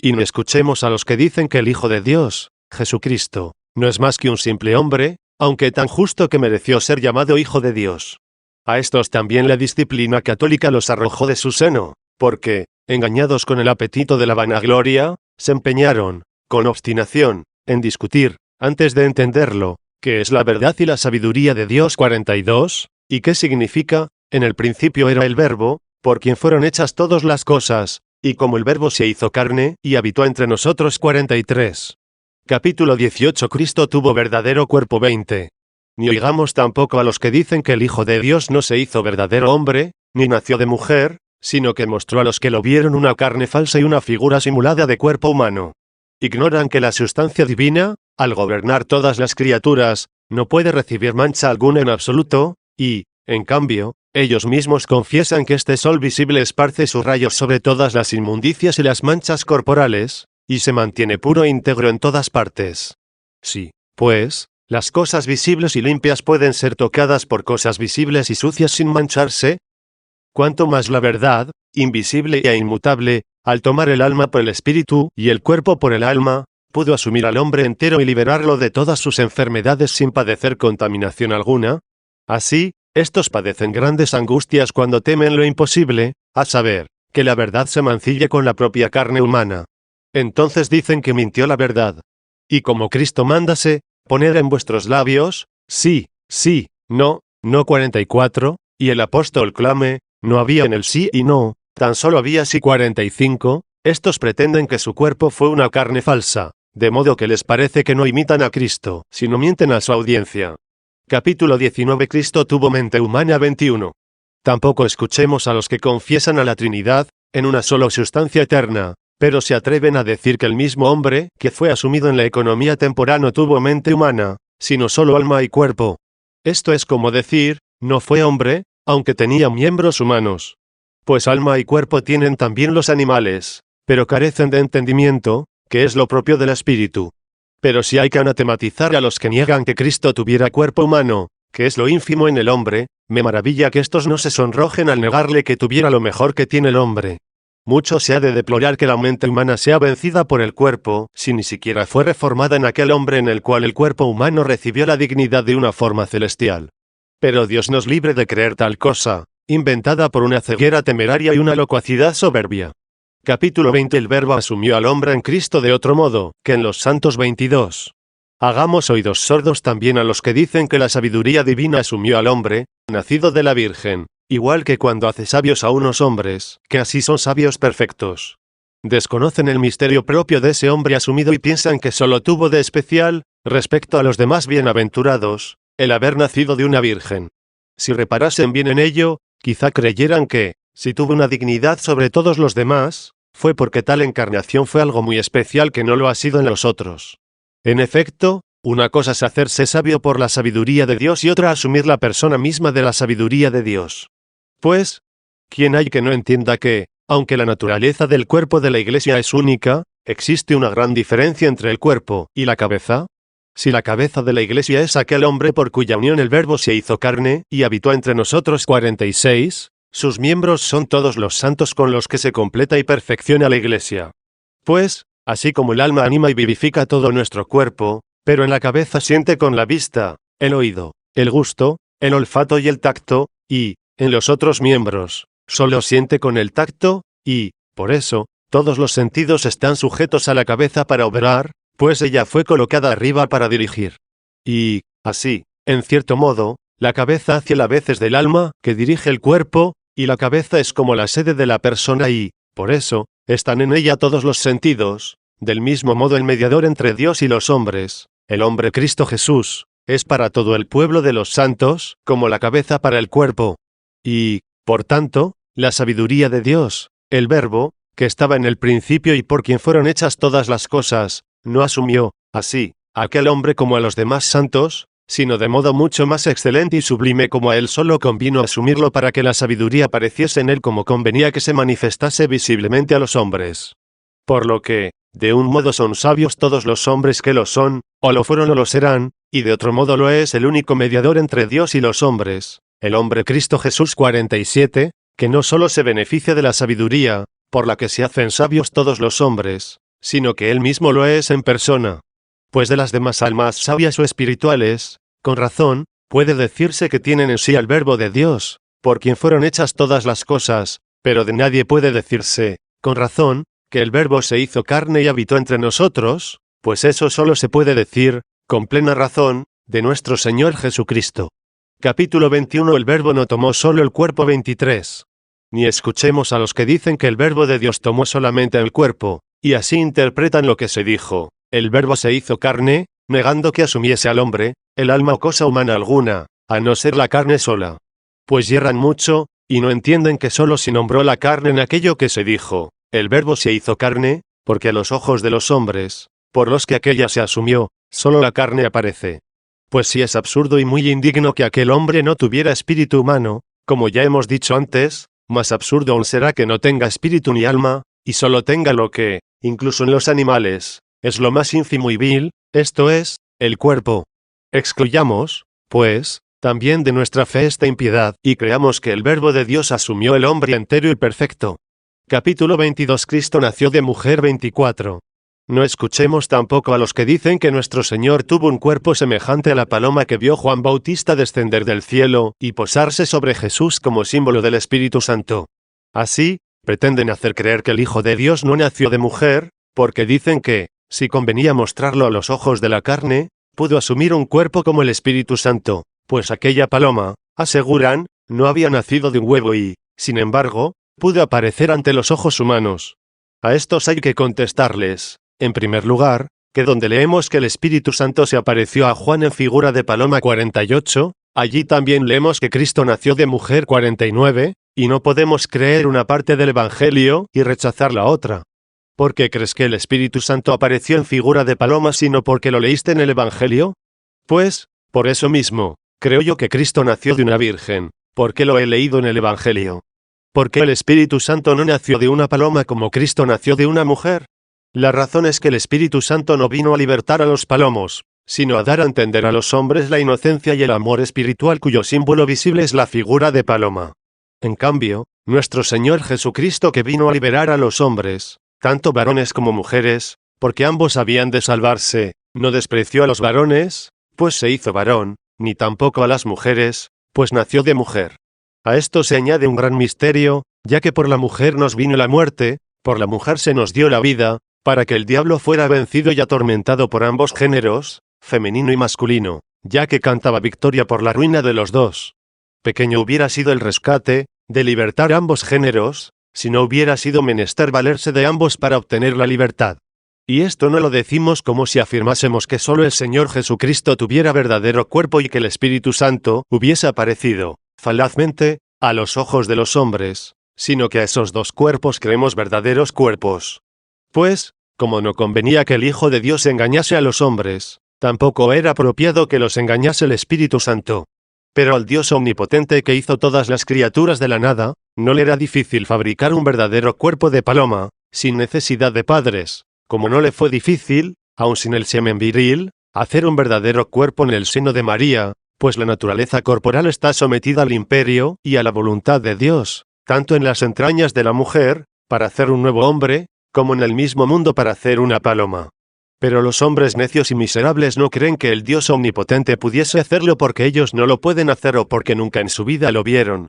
Y no escuchemos a los que dicen que el Hijo de Dios, Jesucristo, no es más que un simple hombre, aunque tan justo que mereció ser llamado Hijo de Dios. A estos también la disciplina católica los arrojó de su seno, porque, engañados con el apetito de la vanagloria, se empeñaron, con obstinación, en discutir, antes de entenderlo, qué es la verdad y la sabiduría de Dios. 42, y qué significa, en el principio era el Verbo, por quien fueron hechas todas las cosas, y como el Verbo se hizo carne, y habitó entre nosotros. 43. Capítulo 18. Cristo tuvo verdadero cuerpo. 20. Ni oigamos tampoco a los que dicen que el Hijo de Dios no se hizo verdadero hombre, ni nació de mujer, sino que mostró a los que lo vieron una carne falsa y una figura simulada de cuerpo humano. Ignoran que la sustancia divina, al gobernar todas las criaturas, no puede recibir mancha alguna en absoluto, y, en cambio, ellos mismos confiesan que este sol visible esparce sus rayos sobre todas las inmundicias y las manchas corporales, y se mantiene puro e íntegro en todas partes. Sí, pues, las cosas visibles y limpias pueden ser tocadas por cosas visibles y sucias sin mancharse. Cuanto más la verdad, invisible e inmutable, al tomar el alma por el espíritu y el cuerpo por el alma, pudo asumir al hombre entero y liberarlo de todas sus enfermedades sin padecer contaminación alguna. Así, estos padecen grandes angustias cuando temen lo imposible, a saber, que la verdad se mancille con la propia carne humana. Entonces dicen que mintió la verdad. Y como Cristo mándase, poned en vuestros labios, sí, sí, no, no 44, y el apóstol clame, no había en el sí y no, tan solo había sí 45, estos pretenden que su cuerpo fue una carne falsa, de modo que les parece que no imitan a Cristo, sino mienten a su audiencia. Capítulo 19 Cristo tuvo mente humana 21. Tampoco escuchemos a los que confiesan a la Trinidad, en una sola sustancia eterna, pero se atreven a decir que el mismo hombre, que fue asumido en la economía temporal no tuvo mente humana, sino solo alma y cuerpo. Esto es como decir, no fue hombre, aunque tenía miembros humanos. Pues alma y cuerpo tienen también los animales, pero carecen de entendimiento, que es lo propio del espíritu. Pero si hay que anatematizar a los que niegan que Cristo tuviera cuerpo humano, que es lo ínfimo en el hombre, me maravilla que estos no se sonrojen al negarle que tuviera lo mejor que tiene el hombre. Mucho se ha de deplorar que la mente humana sea vencida por el cuerpo, si ni siquiera fue reformada en aquel hombre en el cual el cuerpo humano recibió la dignidad de una forma celestial. Pero Dios nos libre de creer tal cosa, inventada por una ceguera temeraria y una locuacidad soberbia. Capítulo 20 El Verbo asumió al hombre en Cristo de otro modo, que en los Santos 22. Hagamos oídos sordos también a los que dicen que la sabiduría divina asumió al hombre, nacido de la Virgen, igual que cuando hace sabios a unos hombres, que así son sabios perfectos. Desconocen el misterio propio de ese hombre asumido y piensan que solo tuvo de especial, respecto a los demás bienaventurados, el haber nacido de una virgen. Si reparasen bien en ello, quizá creyeran que, si tuvo una dignidad sobre todos los demás, fue porque tal encarnación fue algo muy especial que no lo ha sido en los otros. En efecto, una cosa es hacerse sabio por la sabiduría de Dios y otra asumir la persona misma de la sabiduría de Dios. Pues, ¿quién hay que no entienda que, aunque la naturaleza del cuerpo de la Iglesia es única, existe una gran diferencia entre el cuerpo y la cabeza? Si la cabeza de la Iglesia es aquel hombre por cuya unión el Verbo se hizo carne y habitó entre nosotros 46, sus miembros son todos los santos con los que se completa y perfecciona la Iglesia. Pues, así como el alma anima y vivifica todo nuestro cuerpo, pero en la cabeza siente con la vista, el oído, el gusto, el olfato y el tacto, y, en los otros miembros, solo siente con el tacto, y, por eso, todos los sentidos están sujetos a la cabeza para obrar, pues ella fue colocada arriba para dirigir. Y, así, en cierto modo, la cabeza hace las veces del alma, que dirige el cuerpo, y la cabeza es como la sede de la persona y, por eso, están en ella todos los sentidos, del mismo modo el mediador entre Dios y los hombres, el hombre Cristo Jesús, es para todo el pueblo de los santos, como la cabeza para el cuerpo. Y, por tanto, la sabiduría de Dios, el Verbo, que estaba en el principio y por quien fueron hechas todas las cosas, no asumió, así, a aquel hombre como a los demás santos, sino de modo mucho más excelente y sublime como a él solo convino asumirlo para que la sabiduría apareciese en él como convenía que se manifestase visiblemente a los hombres. Por lo que, de un modo son sabios todos los hombres que lo son, o lo fueron o lo serán, y de otro modo lo es el único mediador entre Dios y los hombres, el hombre Cristo Jesús 47, que no solo se beneficia de la sabiduría, por la que se hacen sabios todos los hombres, sino que él mismo lo es en persona. Pues de las demás almas sabias o espirituales, con razón, puede decirse que tienen en sí al Verbo de Dios, por quien fueron hechas todas las cosas, pero de nadie puede decirse, con razón, que el Verbo se hizo carne y habitó entre nosotros, pues eso solo se puede decir, con plena razón, de nuestro Señor Jesucristo. Capítulo 21 El Verbo no tomó solo el cuerpo 23. Ni escuchemos a los que dicen que el Verbo de Dios tomó solamente el cuerpo, y así interpretan lo que se dijo. El Verbo se hizo carne, negando que asumiese al hombre, el alma o cosa humana alguna, a no ser la carne sola. Pues yerran mucho, y no entienden que solo se nombró la carne en aquello que se dijo, el Verbo se hizo carne, porque a los ojos de los hombres, por los que aquella se asumió, solo la carne aparece. Pues sí es absurdo y muy indigno que aquel hombre no tuviera espíritu humano, como ya hemos dicho antes, más absurdo aún será que no tenga espíritu ni alma, y solo tenga lo que, incluso en los animales, es lo más ínfimo y vil, esto es, el cuerpo. Excluyamos, pues, también de nuestra fe esta impiedad, y creamos que el Verbo de Dios asumió el hombre entero y perfecto. Capítulo 22. Cristo nació de mujer. 24. No escuchemos tampoco a los que dicen que nuestro Señor tuvo un cuerpo semejante a la paloma que vio Juan Bautista descender del cielo y posarse sobre Jesús como símbolo del Espíritu Santo. Así, pretenden hacer creer que el Hijo de Dios no nació de mujer, porque dicen que, si convenía mostrarlo a los ojos de la carne, pudo asumir un cuerpo como el Espíritu Santo, pues aquella paloma, aseguran, no había nacido de un huevo y, sin embargo, pudo aparecer ante los ojos humanos. A estos hay que contestarles, en primer lugar, que donde leemos que el Espíritu Santo se apareció a Juan en figura de paloma 48, allí también leemos que Cristo nació de mujer 49, y no podemos creer una parte del Evangelio y rechazar la otra. ¿Por qué crees que el Espíritu Santo apareció en figura de paloma sino porque lo leíste en el Evangelio? Pues, por eso mismo, creo yo que Cristo nació de una virgen, porque lo he leído en el Evangelio. ¿Por qué el Espíritu Santo no nació de una paloma como Cristo nació de una mujer? La razón es que el Espíritu Santo no vino a libertar a los palomos, sino a dar a entender a los hombres la inocencia y el amor espiritual cuyo símbolo visible es la figura de paloma. En cambio, nuestro Señor Jesucristo que vino a liberar a los hombres, tanto varones como mujeres, porque ambos habían de salvarse, no despreció a los varones, pues se hizo varón, ni tampoco a las mujeres, pues nació de mujer. A esto se añade un gran misterio, ya que por la mujer nos vino la muerte, por la mujer se nos dio la vida, para que el diablo fuera vencido y atormentado por ambos géneros, femenino y masculino, ya que cantaba victoria por la ruina de los dos. Pequeño hubiera sido el rescate, de libertar ambos géneros, si no hubiera sido menester valerse de ambos para obtener la libertad. Y esto no lo decimos como si afirmásemos que solo el Señor Jesucristo tuviera verdadero cuerpo y que el Espíritu Santo hubiese aparecido, falazmente, a los ojos de los hombres, sino que a esos dos cuerpos creemos verdaderos cuerpos. Pues, como no convenía que el Hijo de Dios engañase a los hombres, tampoco era apropiado que los engañase el Espíritu Santo. Pero al Dios omnipotente que hizo todas las criaturas de la nada, no le era difícil fabricar un verdadero cuerpo de paloma, sin necesidad de padres, como no le fue difícil, aun sin el semen viril, hacer un verdadero cuerpo en el seno de María, pues la naturaleza corporal está sometida al imperio y a la voluntad de Dios, tanto en las entrañas de la mujer, para hacer un nuevo hombre, como en el mismo mundo para hacer una paloma. Pero los hombres necios y miserables no creen que el Dios omnipotente pudiese hacerlo porque ellos no lo pueden hacer o porque nunca en su vida lo vieron.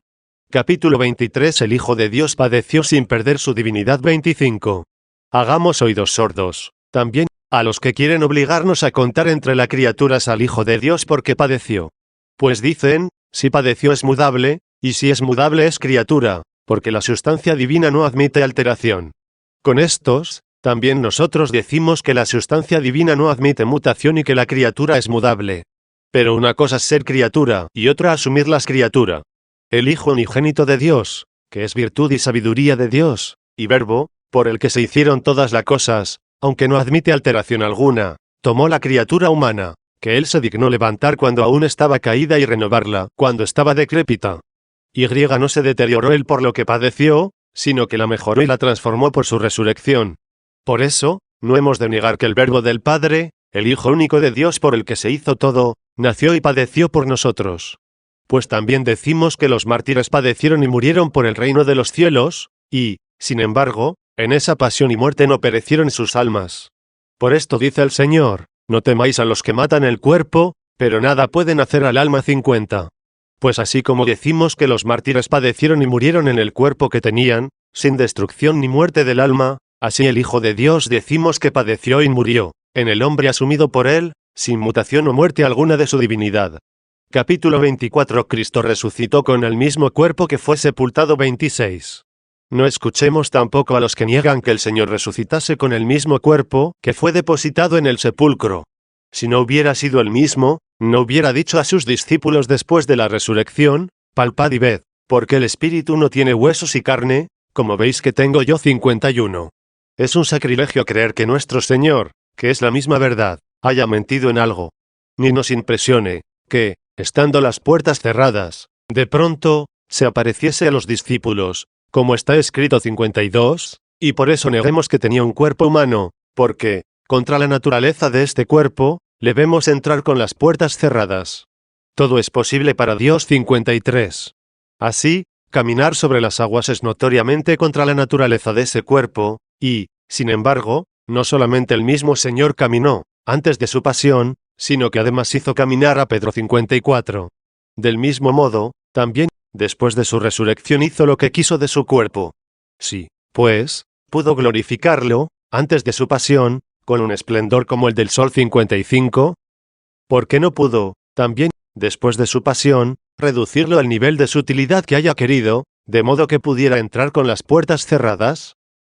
Capítulo 23. El Hijo de Dios padeció sin perder su divinidad. 25. Hagamos oídos sordos, también, a los que quieren obligarnos a contar entre las criaturas al Hijo de Dios porque padeció. Pues dicen, si padeció es mudable, y si es mudable es criatura, porque la sustancia divina no admite alteración. Con estos, también nosotros decimos que la sustancia divina no admite mutación y que la criatura es mudable. Pero una cosa es ser criatura y otra asumir las criaturas. El Hijo unigénito de Dios, que es virtud y sabiduría de Dios, y Verbo, por el que se hicieron todas las cosas, aunque no admite alteración alguna, tomó la criatura humana, que él se dignó levantar cuando aún estaba caída y renovarla cuando estaba decrépita. Y no se deterioró él por lo que padeció, sino que la mejoró y la transformó por su resurrección. Por eso, no hemos de negar que el Verbo del Padre, el Hijo único de Dios por el que se hizo todo, nació y padeció por nosotros. Pues también decimos que los mártires padecieron y murieron por el reino de los cielos, y, sin embargo, en esa pasión y muerte no perecieron sus almas. Por esto dice el Señor, no temáis a los que matan el cuerpo, pero nada pueden hacer al alma. 50. Pues así como decimos que los mártires padecieron y murieron en el cuerpo que tenían, sin destrucción ni muerte del alma, así el Hijo de Dios decimos que padeció y murió, en el hombre asumido por él, sin mutación o muerte alguna de su divinidad. Capítulo 24. Cristo resucitó con el mismo cuerpo que fue sepultado. 26. No escuchemos tampoco a los que niegan que el Señor resucitase con el mismo cuerpo que fue depositado en el sepulcro. Si no hubiera sido el mismo, no hubiera dicho a sus discípulos después de la resurrección, palpad y ved, porque el espíritu no tiene huesos y carne, como veis que tengo yo 51. Es un sacrilegio creer que nuestro Señor, que es la misma verdad, haya mentido en algo. Ni nos impresione, que, estando las puertas cerradas, de pronto, se apareciese a los discípulos, como está escrito 52, y por eso neguemos que tenía un cuerpo humano, porque, contra la naturaleza de este cuerpo, le vemos entrar con las puertas cerradas. Todo es posible para Dios 53. Así, caminar sobre las aguas es notoriamente contra la naturaleza de ese cuerpo, y, sin embargo, no solamente el mismo Señor caminó, antes de su pasión, sino que además hizo caminar a Pedro 54. Del mismo modo, también, después de su resurrección hizo lo que quiso de su cuerpo. Sí, pues, pudo glorificarlo, antes de su pasión, con un esplendor como el del sol 55. ¿Por qué no pudo, también, después de su pasión, reducirlo al nivel de sutilidad que haya querido, de modo que pudiera entrar con las puertas cerradas?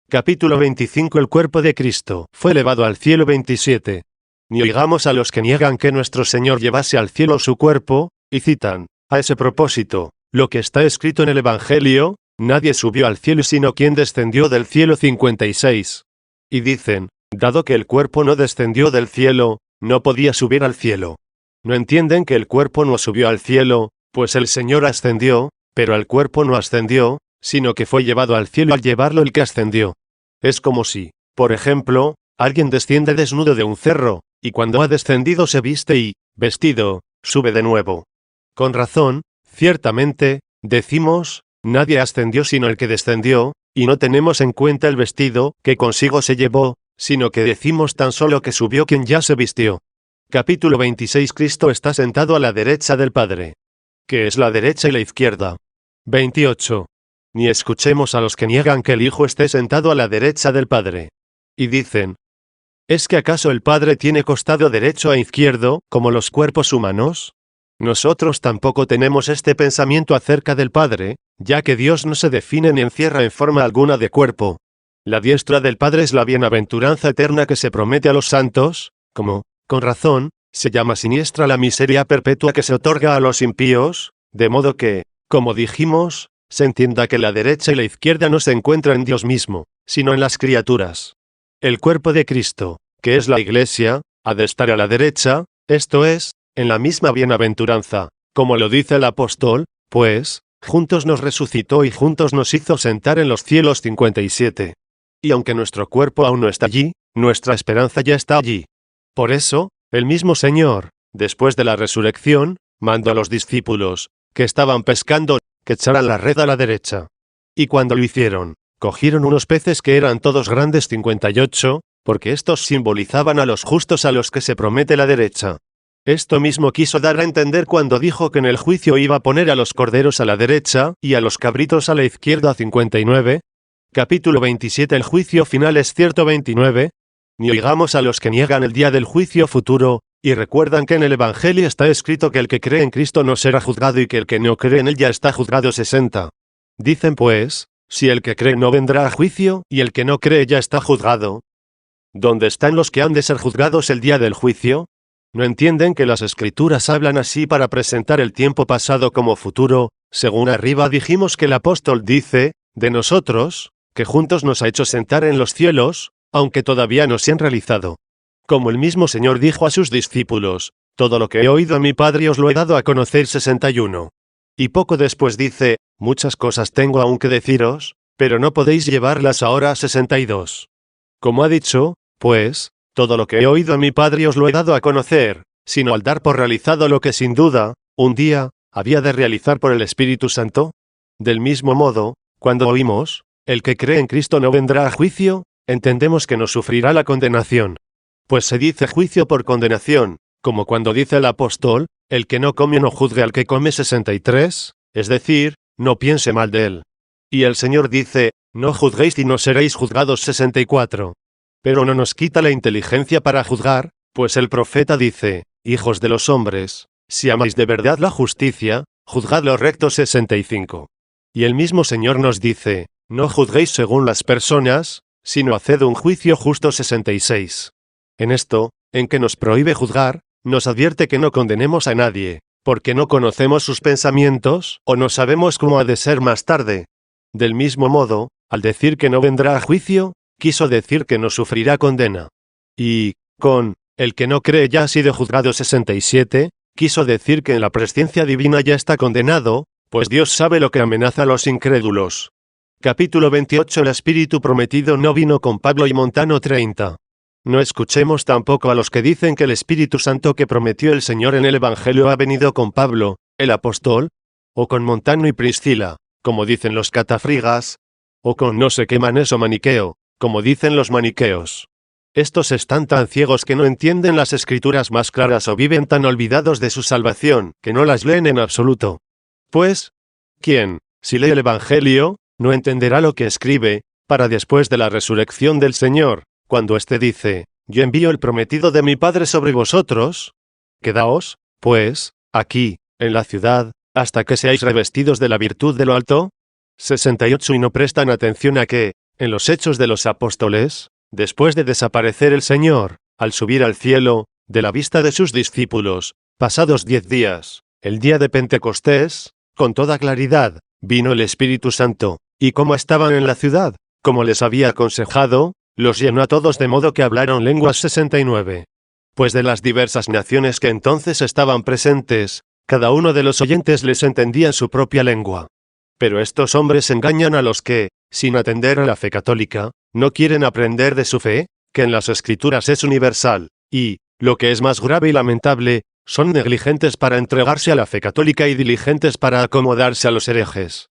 Capítulo 25. El cuerpo de Cristo fue elevado al cielo 27. Ni oigamos a los que niegan que nuestro Señor llevase al cielo su cuerpo, y citan, a ese propósito, lo que está escrito en el Evangelio, nadie subió al cielo sino quien descendió del cielo 56. Y dicen, dado que el cuerpo no descendió del cielo, no podía subir al cielo. No entienden que el cuerpo no subió al cielo, pues el Señor ascendió, pero el cuerpo no ascendió, sino que fue llevado al cielo al llevarlo el que ascendió. Es como si, por ejemplo, alguien desciende desnudo de un cerro, y cuando ha descendido se viste y, vestido, sube de nuevo. Con razón, ciertamente, decimos, nadie ascendió sino el que descendió, y no tenemos en cuenta el vestido que consigo se llevó, sino que decimos tan solo que subió quien ya se vistió. Capítulo 26. Cristo está sentado a la derecha del Padre. ¿Qué es la derecha y la izquierda? 28. Ni escuchemos a los que niegan que el Hijo esté sentado a la derecha del Padre. Y dicen, ¿es que acaso el Padre tiene costado derecho e izquierdo, como los cuerpos humanos? Nosotros tampoco tenemos este pensamiento acerca del Padre, ya que Dios no se define ni encierra en forma alguna de cuerpo. La diestra del Padre es la bienaventuranza eterna que se promete a los santos, como, con razón, se llama siniestra la miseria perpetua que se otorga a los impíos, de modo que, como dijimos, se entienda que la derecha y la izquierda no se encuentran en Dios mismo, sino en las criaturas. El cuerpo de Cristo, que es la Iglesia, ha de estar a la derecha, esto es, en la misma bienaventuranza, como lo dice el apóstol, pues, juntos nos resucitó y juntos nos hizo sentar en los cielos 57. Y aunque nuestro cuerpo aún no está allí, nuestra esperanza ya está allí. Por eso, el mismo Señor, después de la resurrección, mandó a los discípulos, que estaban pescando, que echaran la red a la derecha. Y cuando lo hicieron, cogieron unos peces que eran todos grandes 58, porque estos simbolizaban a los justos a los que se promete la derecha. Esto mismo quiso dar a entender cuando dijo que en el juicio iba a poner a los corderos a la derecha y a los cabritos a la izquierda 59. Capítulo 27. El juicio final es cierto 29. Ni oigamos a los que niegan el día del juicio futuro, y recuerdan que en el Evangelio está escrito que el que cree en Cristo no será juzgado y que el que no cree en él ya está juzgado 60. Dicen pues, si el que cree no vendrá a juicio y el que no cree ya está juzgado. ¿Dónde están los que han de ser juzgados el día del juicio? ¿No entienden que las Escrituras hablan así para presentar el tiempo pasado como futuro, según arriba dijimos que el apóstol dice, de nosotros, que juntos nos ha hecho sentar en los cielos, aunque todavía no se han realizado? Como el mismo Señor dijo a sus discípulos, todo lo que he oído a mi Padre os lo he dado a conocer 61. Y poco después dice, muchas cosas tengo aún que deciros, pero no podéis llevarlas ahora 62. Como ha dicho, pues, todo lo que he oído a mi Padre os lo he dado a conocer, sino al dar por realizado lo que sin duda, un día, había de realizar por el Espíritu Santo. Del mismo modo, cuando oímos, el que cree en Cristo no vendrá a juicio, entendemos que no sufrirá la condenación. Pues se dice juicio por condenación, como cuando dice el apóstol, el que no come no juzgue al que come 63, es decir, no piense mal de él. Y el Señor dice, no juzguéis y no seréis juzgados 64. Pero no nos quita la inteligencia para juzgar, pues el profeta dice, hijos de los hombres, si amáis de verdad la justicia, juzgad lo recto 65. Y el mismo Señor nos dice, no juzguéis según las personas, sino haced un juicio justo 66. En esto, en que nos prohíbe juzgar, nos advierte que no condenemos a nadie, porque no conocemos sus pensamientos, o no sabemos cómo ha de ser más tarde. Del mismo modo, al decir que no vendrá a juicio, quiso decir que no sufrirá condena. Y, con, el que no cree ya ha sido juzgado 67, quiso decir que en la presciencia divina ya está condenado, pues Dios sabe lo que amenaza a los incrédulos. Capítulo 28. El Espíritu Prometido no vino con Pablo y Montano 30. No escuchemos tampoco a los que dicen que el Espíritu Santo que prometió el Señor en el Evangelio ha venido con Pablo, el apóstol, o con Montano y Priscila, como dicen los catafrigas, o con no sé qué manes o maniqueo, como dicen los maniqueos. Estos están tan ciegos que no entienden las escrituras más claras o viven tan olvidados de su salvación, que no las leen en absoluto. Pues, ¿quién, si lee el Evangelio, no entenderá lo que escribe, para después de la resurrección del Señor, cuando éste dice, yo envío el prometido de mi Padre sobre vosotros? Quedaos, pues, aquí, en la ciudad, hasta que seáis revestidos de la virtud de lo alto. 68. Y no prestan atención a que, en los Hechos de los Apóstoles, después de desaparecer el Señor, al subir al cielo, de la vista de sus discípulos, pasados 10 días, el día de Pentecostés, con toda claridad, vino el Espíritu Santo, y como estaban en la ciudad, como les había aconsejado, los llenó a todos de modo que hablaron lenguas. 69. Pues de las diversas naciones que entonces estaban presentes, cada uno de los oyentes les entendía en su propia lengua. Pero estos hombres engañan a los que, sin atender a la fe católica, no quieren aprender de su fe, que en las Escrituras es universal, y, lo que es más grave y lamentable, son negligentes para entregarse a la fe católica y diligentes para acomodarse a los herejes.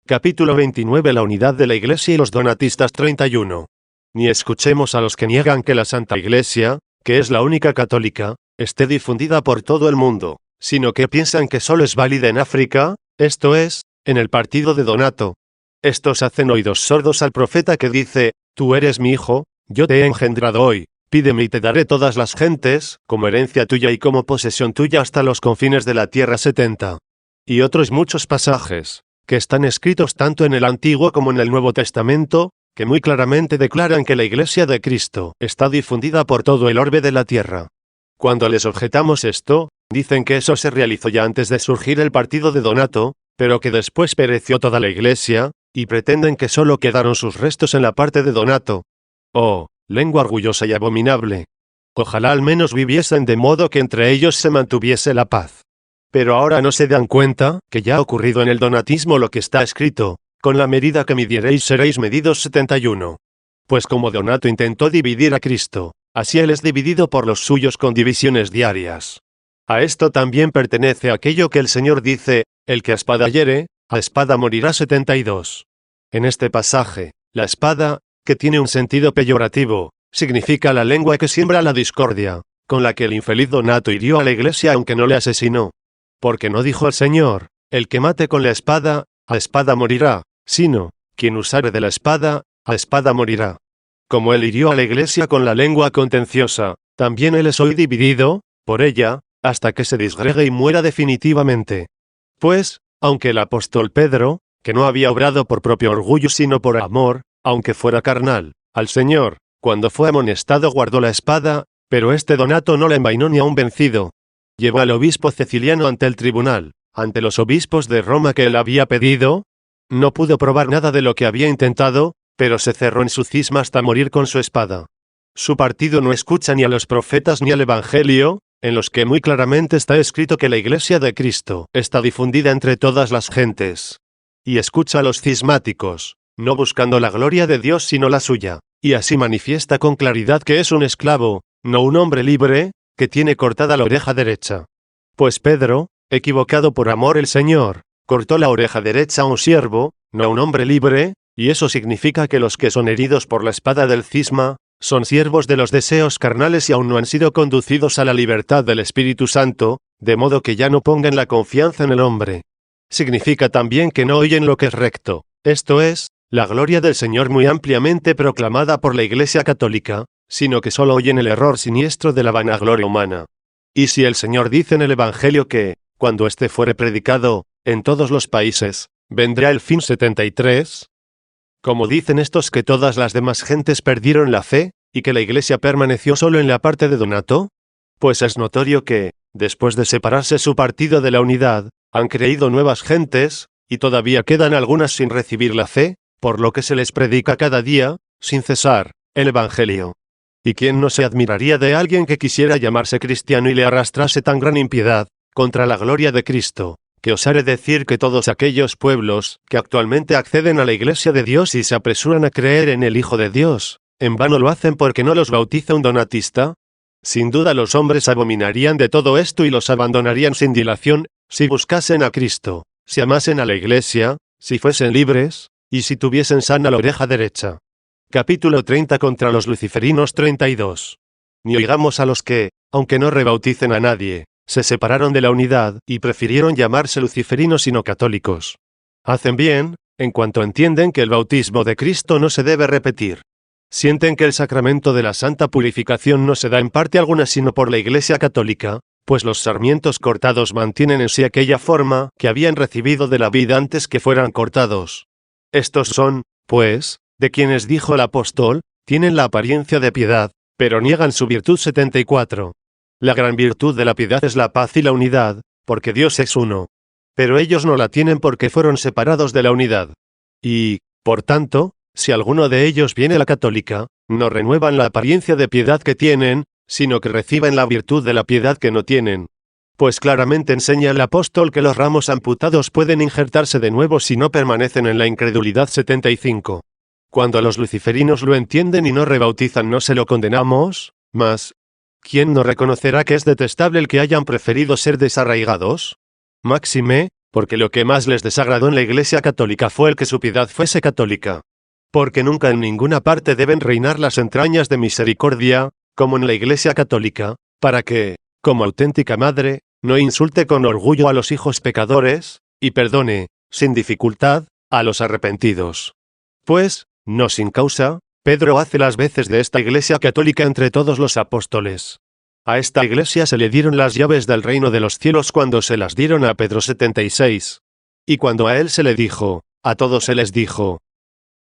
Capítulo 29. La unidad de la Iglesia y los donatistas. 31. Ni escuchemos a los que niegan que la Santa Iglesia, que es la única católica, esté difundida por todo el mundo, sino que piensan que solo es válida en África, esto es, en el partido de Donato. Estos hacen oídos sordos al profeta que dice, tú eres mi hijo, yo te he engendrado hoy, pídeme y te daré todas las gentes, como herencia tuya y como posesión tuya hasta los confines de la tierra. 70. Y otros muchos pasajes, que están escritos tanto en el Antiguo como en el Nuevo Testamento, que muy claramente declaran que la Iglesia de Cristo está difundida por todo el orbe de la tierra. Cuando les objetamos esto, dicen que eso se realizó ya antes de surgir el partido de Donato, pero que después pereció toda la Iglesia, y pretenden que solo quedaron sus restos en la parte de Donato. Oh, lengua orgullosa y abominable. Ojalá al menos viviesen de modo que entre ellos se mantuviese la paz. Pero ahora no se dan cuenta que ya ha ocurrido en el donatismo lo que está escrito, con la medida que midiereis seréis medidos. 71. Pues como Donato intentó dividir a Cristo, así él es dividido por los suyos con divisiones diarias. A esto también pertenece aquello que el Señor dice, el que a espada hiere, a espada morirá. 72. En este pasaje, la espada, que tiene un sentido peyorativo, significa la lengua que siembra la discordia, con la que el infeliz Donato hirió a la Iglesia aunque no le asesinó. Porque no dijo el Señor, el que mate con la espada, a espada morirá, sino, quien usare de la espada, a espada morirá. Como él hirió a la Iglesia con la lengua contenciosa, también él es hoy dividido, por ella, hasta que se disgregue y muera definitivamente. Pues, aunque el apóstol Pedro, que no había obrado por propio orgullo sino por amor, aunque fuera carnal, al Señor, cuando fue amonestado guardó la espada, pero este Donato no la envainó ni aun vencido. Llevó al obispo Ceciliano ante el tribunal, ante los obispos de Roma que él había pedido. No pudo probar nada de lo que había intentado, pero se cerró en su cisma hasta morir con su espada. Su partido no escucha ni a los profetas ni al Evangelio, en los que muy claramente está escrito que la Iglesia de Cristo está difundida entre todas las gentes. Y escucha a los cismáticos, no buscando la gloria de Dios sino la suya, y así manifiesta con claridad que es un esclavo, no un hombre libre, que tiene cortada la oreja derecha. Pues Pedro, equivocado por amor el Señor, cortó la oreja derecha a un siervo, no a un hombre libre, y eso significa que los que son heridos por la espada del cisma, son siervos de los deseos carnales y aún no han sido conducidos a la libertad del Espíritu Santo, de modo que ya no pongan la confianza en el hombre. Significa también que no oyen lo que es recto, esto es, la gloria del Señor muy ampliamente proclamada por la Iglesia católica, sino que solo oyen el error siniestro de la vanagloria humana. Y si el Señor dice en el Evangelio que, cuando éste fuere predicado, en todos los países, vendrá el fin. 73. Como dicen estos que todas las demás gentes perdieron la fe, y que la Iglesia permaneció solo en la parte de Donato? Pues es notorio que, después de separarse su partido de la unidad, han creído nuevas gentes, y todavía quedan algunas sin recibir la fe, por lo que se les predica cada día, sin cesar, el Evangelio. ¿Y quién no se admiraría de alguien que quisiera llamarse cristiano y le arrastrase tan gran impiedad, contra la gloria de Cristo, que osare decir que todos aquellos pueblos, que actualmente acceden a la Iglesia de Dios y se apresuran a creer en el Hijo de Dios, en vano lo hacen porque no los bautiza un donatista? Sin duda los hombres abominarían de todo esto y los abandonarían sin dilación, si buscasen a Cristo, si amasen a la Iglesia, si fuesen libres, y si tuviesen sana la oreja derecha. Capítulo 30 contra los luciferinos 32. Ni oigamos a los que, aunque no rebauticen a nadie, se separaron de la unidad y prefirieron llamarse luciferinos y no católicos. Hacen bien, en cuanto entienden que el bautismo de Cristo no se debe repetir. Sienten que el sacramento de la santa purificación no se da en parte alguna sino por la Iglesia católica, pues los sarmientos cortados mantienen en sí aquella forma que habían recibido de la vida antes que fueran cortados. Estos son, pues, de quienes dijo el apóstol, tienen la apariencia de piedad, pero niegan su virtud 74. La gran virtud de la piedad es la paz y la unidad, porque Dios es uno. Pero ellos no la tienen porque fueron separados de la unidad. Y, por tanto, si alguno de ellos viene a la católica, no renuevan la apariencia de piedad que tienen, sino que reciben la virtud de la piedad que no tienen. Pues claramente enseña el apóstol que los ramos amputados pueden injertarse de nuevo si no permanecen en la incredulidad 75. Cuando los luciferinos lo entienden y no rebautizan no se lo condenamos, mas ¿quién no reconocerá que es detestable el que hayan preferido ser desarraigados? Máxime, porque lo que más les desagradó en la Iglesia católica fue el que su piedad fuese católica. Porque nunca en ninguna parte deben reinar las entrañas de misericordia, como en la Iglesia católica, para que, como auténtica madre, no insulte con orgullo a los hijos pecadores, y perdone, sin dificultad, a los arrepentidos. Pues, no sin causa, Pedro hace las veces de esta Iglesia católica entre todos los apóstoles. A esta Iglesia se le dieron las llaves del reino de los cielos cuando se las dieron a Pedro 76. Y cuando a él se le dijo, a todos se les dijo,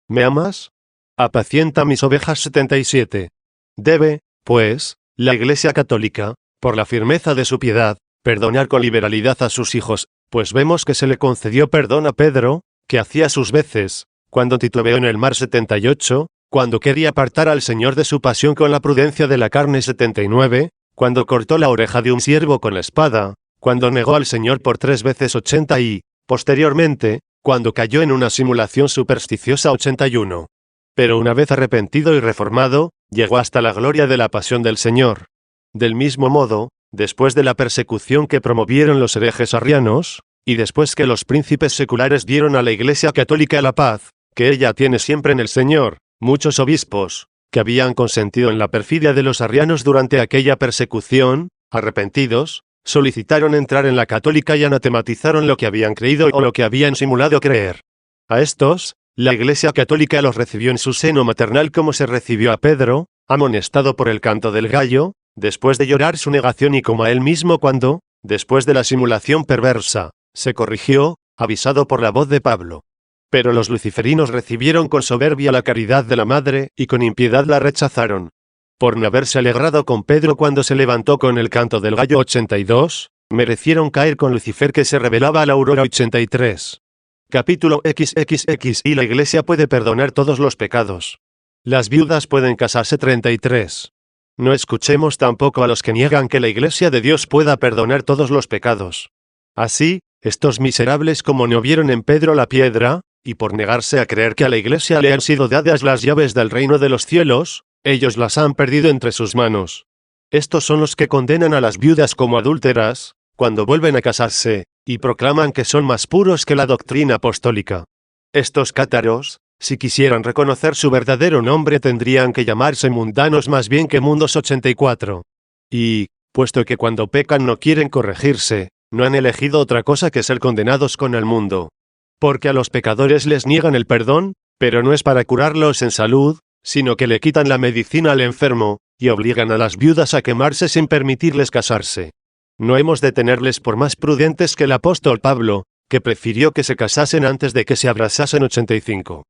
¿me amas? Apacienta mis ovejas 77. Debe, pues, la Iglesia católica, por la firmeza de su piedad, perdonar con liberalidad a sus hijos, pues vemos que se le concedió perdón a Pedro, que hacía sus veces, cuando titubeó en el mar 78, cuando quería apartar al Señor de su pasión con la prudencia de la carne 79, cuando cortó la oreja de un siervo con la espada, cuando negó al Señor por 3 veces 80 y, posteriormente, cuando cayó en una simulación supersticiosa 81. Pero una vez arrepentido y reformado, llegó hasta la gloria de la pasión del Señor. Del mismo modo, después de la persecución que promovieron los herejes arrianos, y después que los príncipes seculares dieron a la Iglesia católica la paz, que ella tiene siempre en el Señor, muchos obispos, que habían consentido en la perfidia de los arrianos durante aquella persecución, arrepentidos, solicitaron entrar en la católica y anatematizaron lo que habían creído o lo que habían simulado creer. A estos, la Iglesia católica los recibió en su seno maternal como se recibió a Pedro, amonestado por el canto del gallo, después de llorar su negación y como a él mismo cuando, después de la simulación perversa, se corrigió, avisado por la voz de Pablo. Pero los luciferinos recibieron con soberbia la caridad de la madre y con impiedad la rechazaron. Por no haberse alegrado con Pedro cuando se levantó con el canto del gallo 82, merecieron caer con Lucifer que se revelaba a la aurora 83. Capítulo XXX y la Iglesia puede perdonar todos los pecados. Las viudas pueden casarse 33. No escuchemos tampoco a los que niegan que la Iglesia de Dios pueda perdonar todos los pecados. Así, estos miserables como no vieron en Pedro la piedra, y por negarse a creer que a la Iglesia le han sido dadas las llaves del reino de los cielos, ellos las han perdido entre sus manos. Estos son los que condenan a las viudas como adúlteras, cuando vuelven a casarse, y proclaman que son más puros que la doctrina apostólica. Estos cátaros, si quisieran reconocer su verdadero nombre tendrían que llamarse mundanos más bien que mundos 84. Y, puesto que cuando pecan no quieren corregirse, no han elegido otra cosa que ser condenados con el mundo. Porque a los pecadores les niegan el perdón, pero no es para curarlos en salud, sino que le quitan la medicina al enfermo, y obligan a las viudas a quemarse sin permitirles casarse. No hemos de tenerles por más prudentes que el apóstol Pablo, que prefirió que se casasen antes de que se abrasasen 85.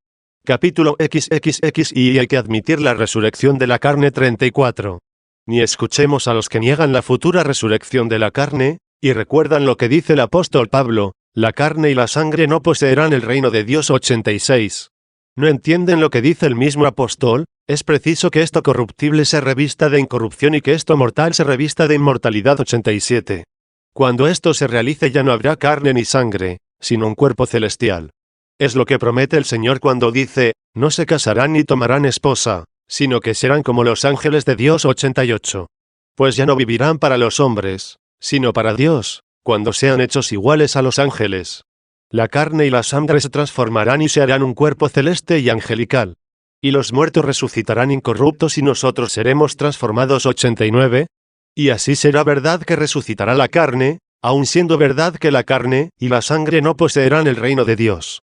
Capítulo XXX y hay que admitir la resurrección de la carne 34. Ni escuchemos a los que niegan la futura resurrección de la carne, y recuerdan lo que dice el apóstol Pablo, la carne y la sangre no poseerán el reino de Dios 86. ¿No entienden lo que dice el mismo apóstol? Es preciso que esto corruptible se revista de incorrupción y que esto mortal se revista de inmortalidad 87. Cuando esto se realice ya no habrá carne ni sangre, sino un cuerpo celestial. Es lo que promete el Señor cuando dice, no se casarán ni tomarán esposa, sino que serán como los ángeles de Dios 88. Pues ya no vivirán para los hombres, sino para Dios, cuando sean hechos iguales a los ángeles. La carne y la sangre se transformarán y se harán un cuerpo celeste y angelical. Y los muertos resucitarán incorruptos y nosotros seremos transformados 89. Y así será verdad que resucitará la carne, aun siendo verdad que la carne y la sangre no poseerán el reino de Dios.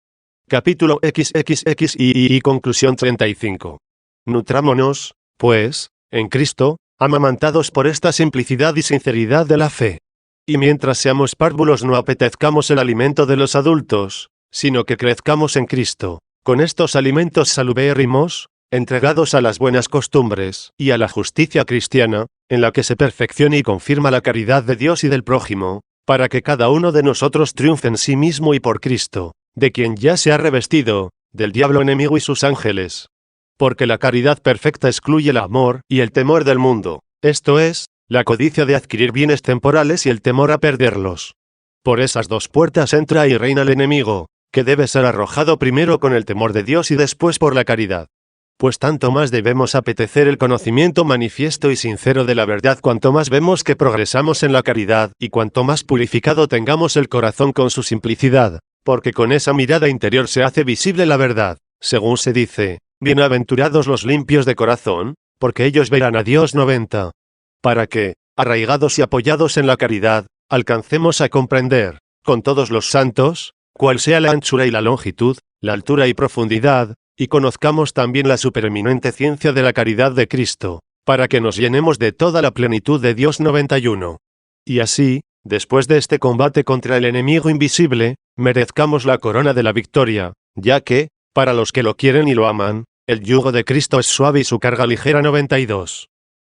Capítulo XXX y conclusión 35. Nutrámonos, pues, en Cristo, amamantados por esta simplicidad y sinceridad de la fe. Y mientras seamos párvulos no apetezcamos el alimento de los adultos, sino que crezcamos en Cristo, con estos alimentos salubérrimos, entregados a las buenas costumbres y a la justicia cristiana, en la que se perfecciona y confirma la caridad de Dios y del prójimo, para que cada uno de nosotros triunfe en sí mismo y por Cristo, de quien ya se ha revestido, del diablo enemigo y sus ángeles. Porque la caridad perfecta excluye el amor y el temor del mundo, esto es, la codicia de adquirir bienes temporales y el temor a perderlos. Por esas dos puertas entra y reina el enemigo, que debe ser arrojado primero con el temor de Dios y después por la caridad. Pues tanto más debemos apetecer el conocimiento manifiesto y sincero de la verdad cuanto más vemos que progresamos en la caridad y cuanto más purificado tengamos el corazón con su simplicidad, porque con esa mirada interior se hace visible la verdad, según se dice, bienaventurados los limpios de corazón, porque ellos verán a Dios 90. Para que, arraigados y apoyados en la caridad, alcancemos a comprender, con todos los santos, cuál sea la anchura y la longitud, la altura y profundidad, y conozcamos también la supereminente ciencia de la caridad de Cristo, para que nos llenemos de toda la plenitud de Dios 91. Y así, después de este combate contra el enemigo invisible, merezcamos la corona de la victoria, ya que, para los que lo quieren y lo aman, el yugo de Cristo es suave y su carga ligera 92.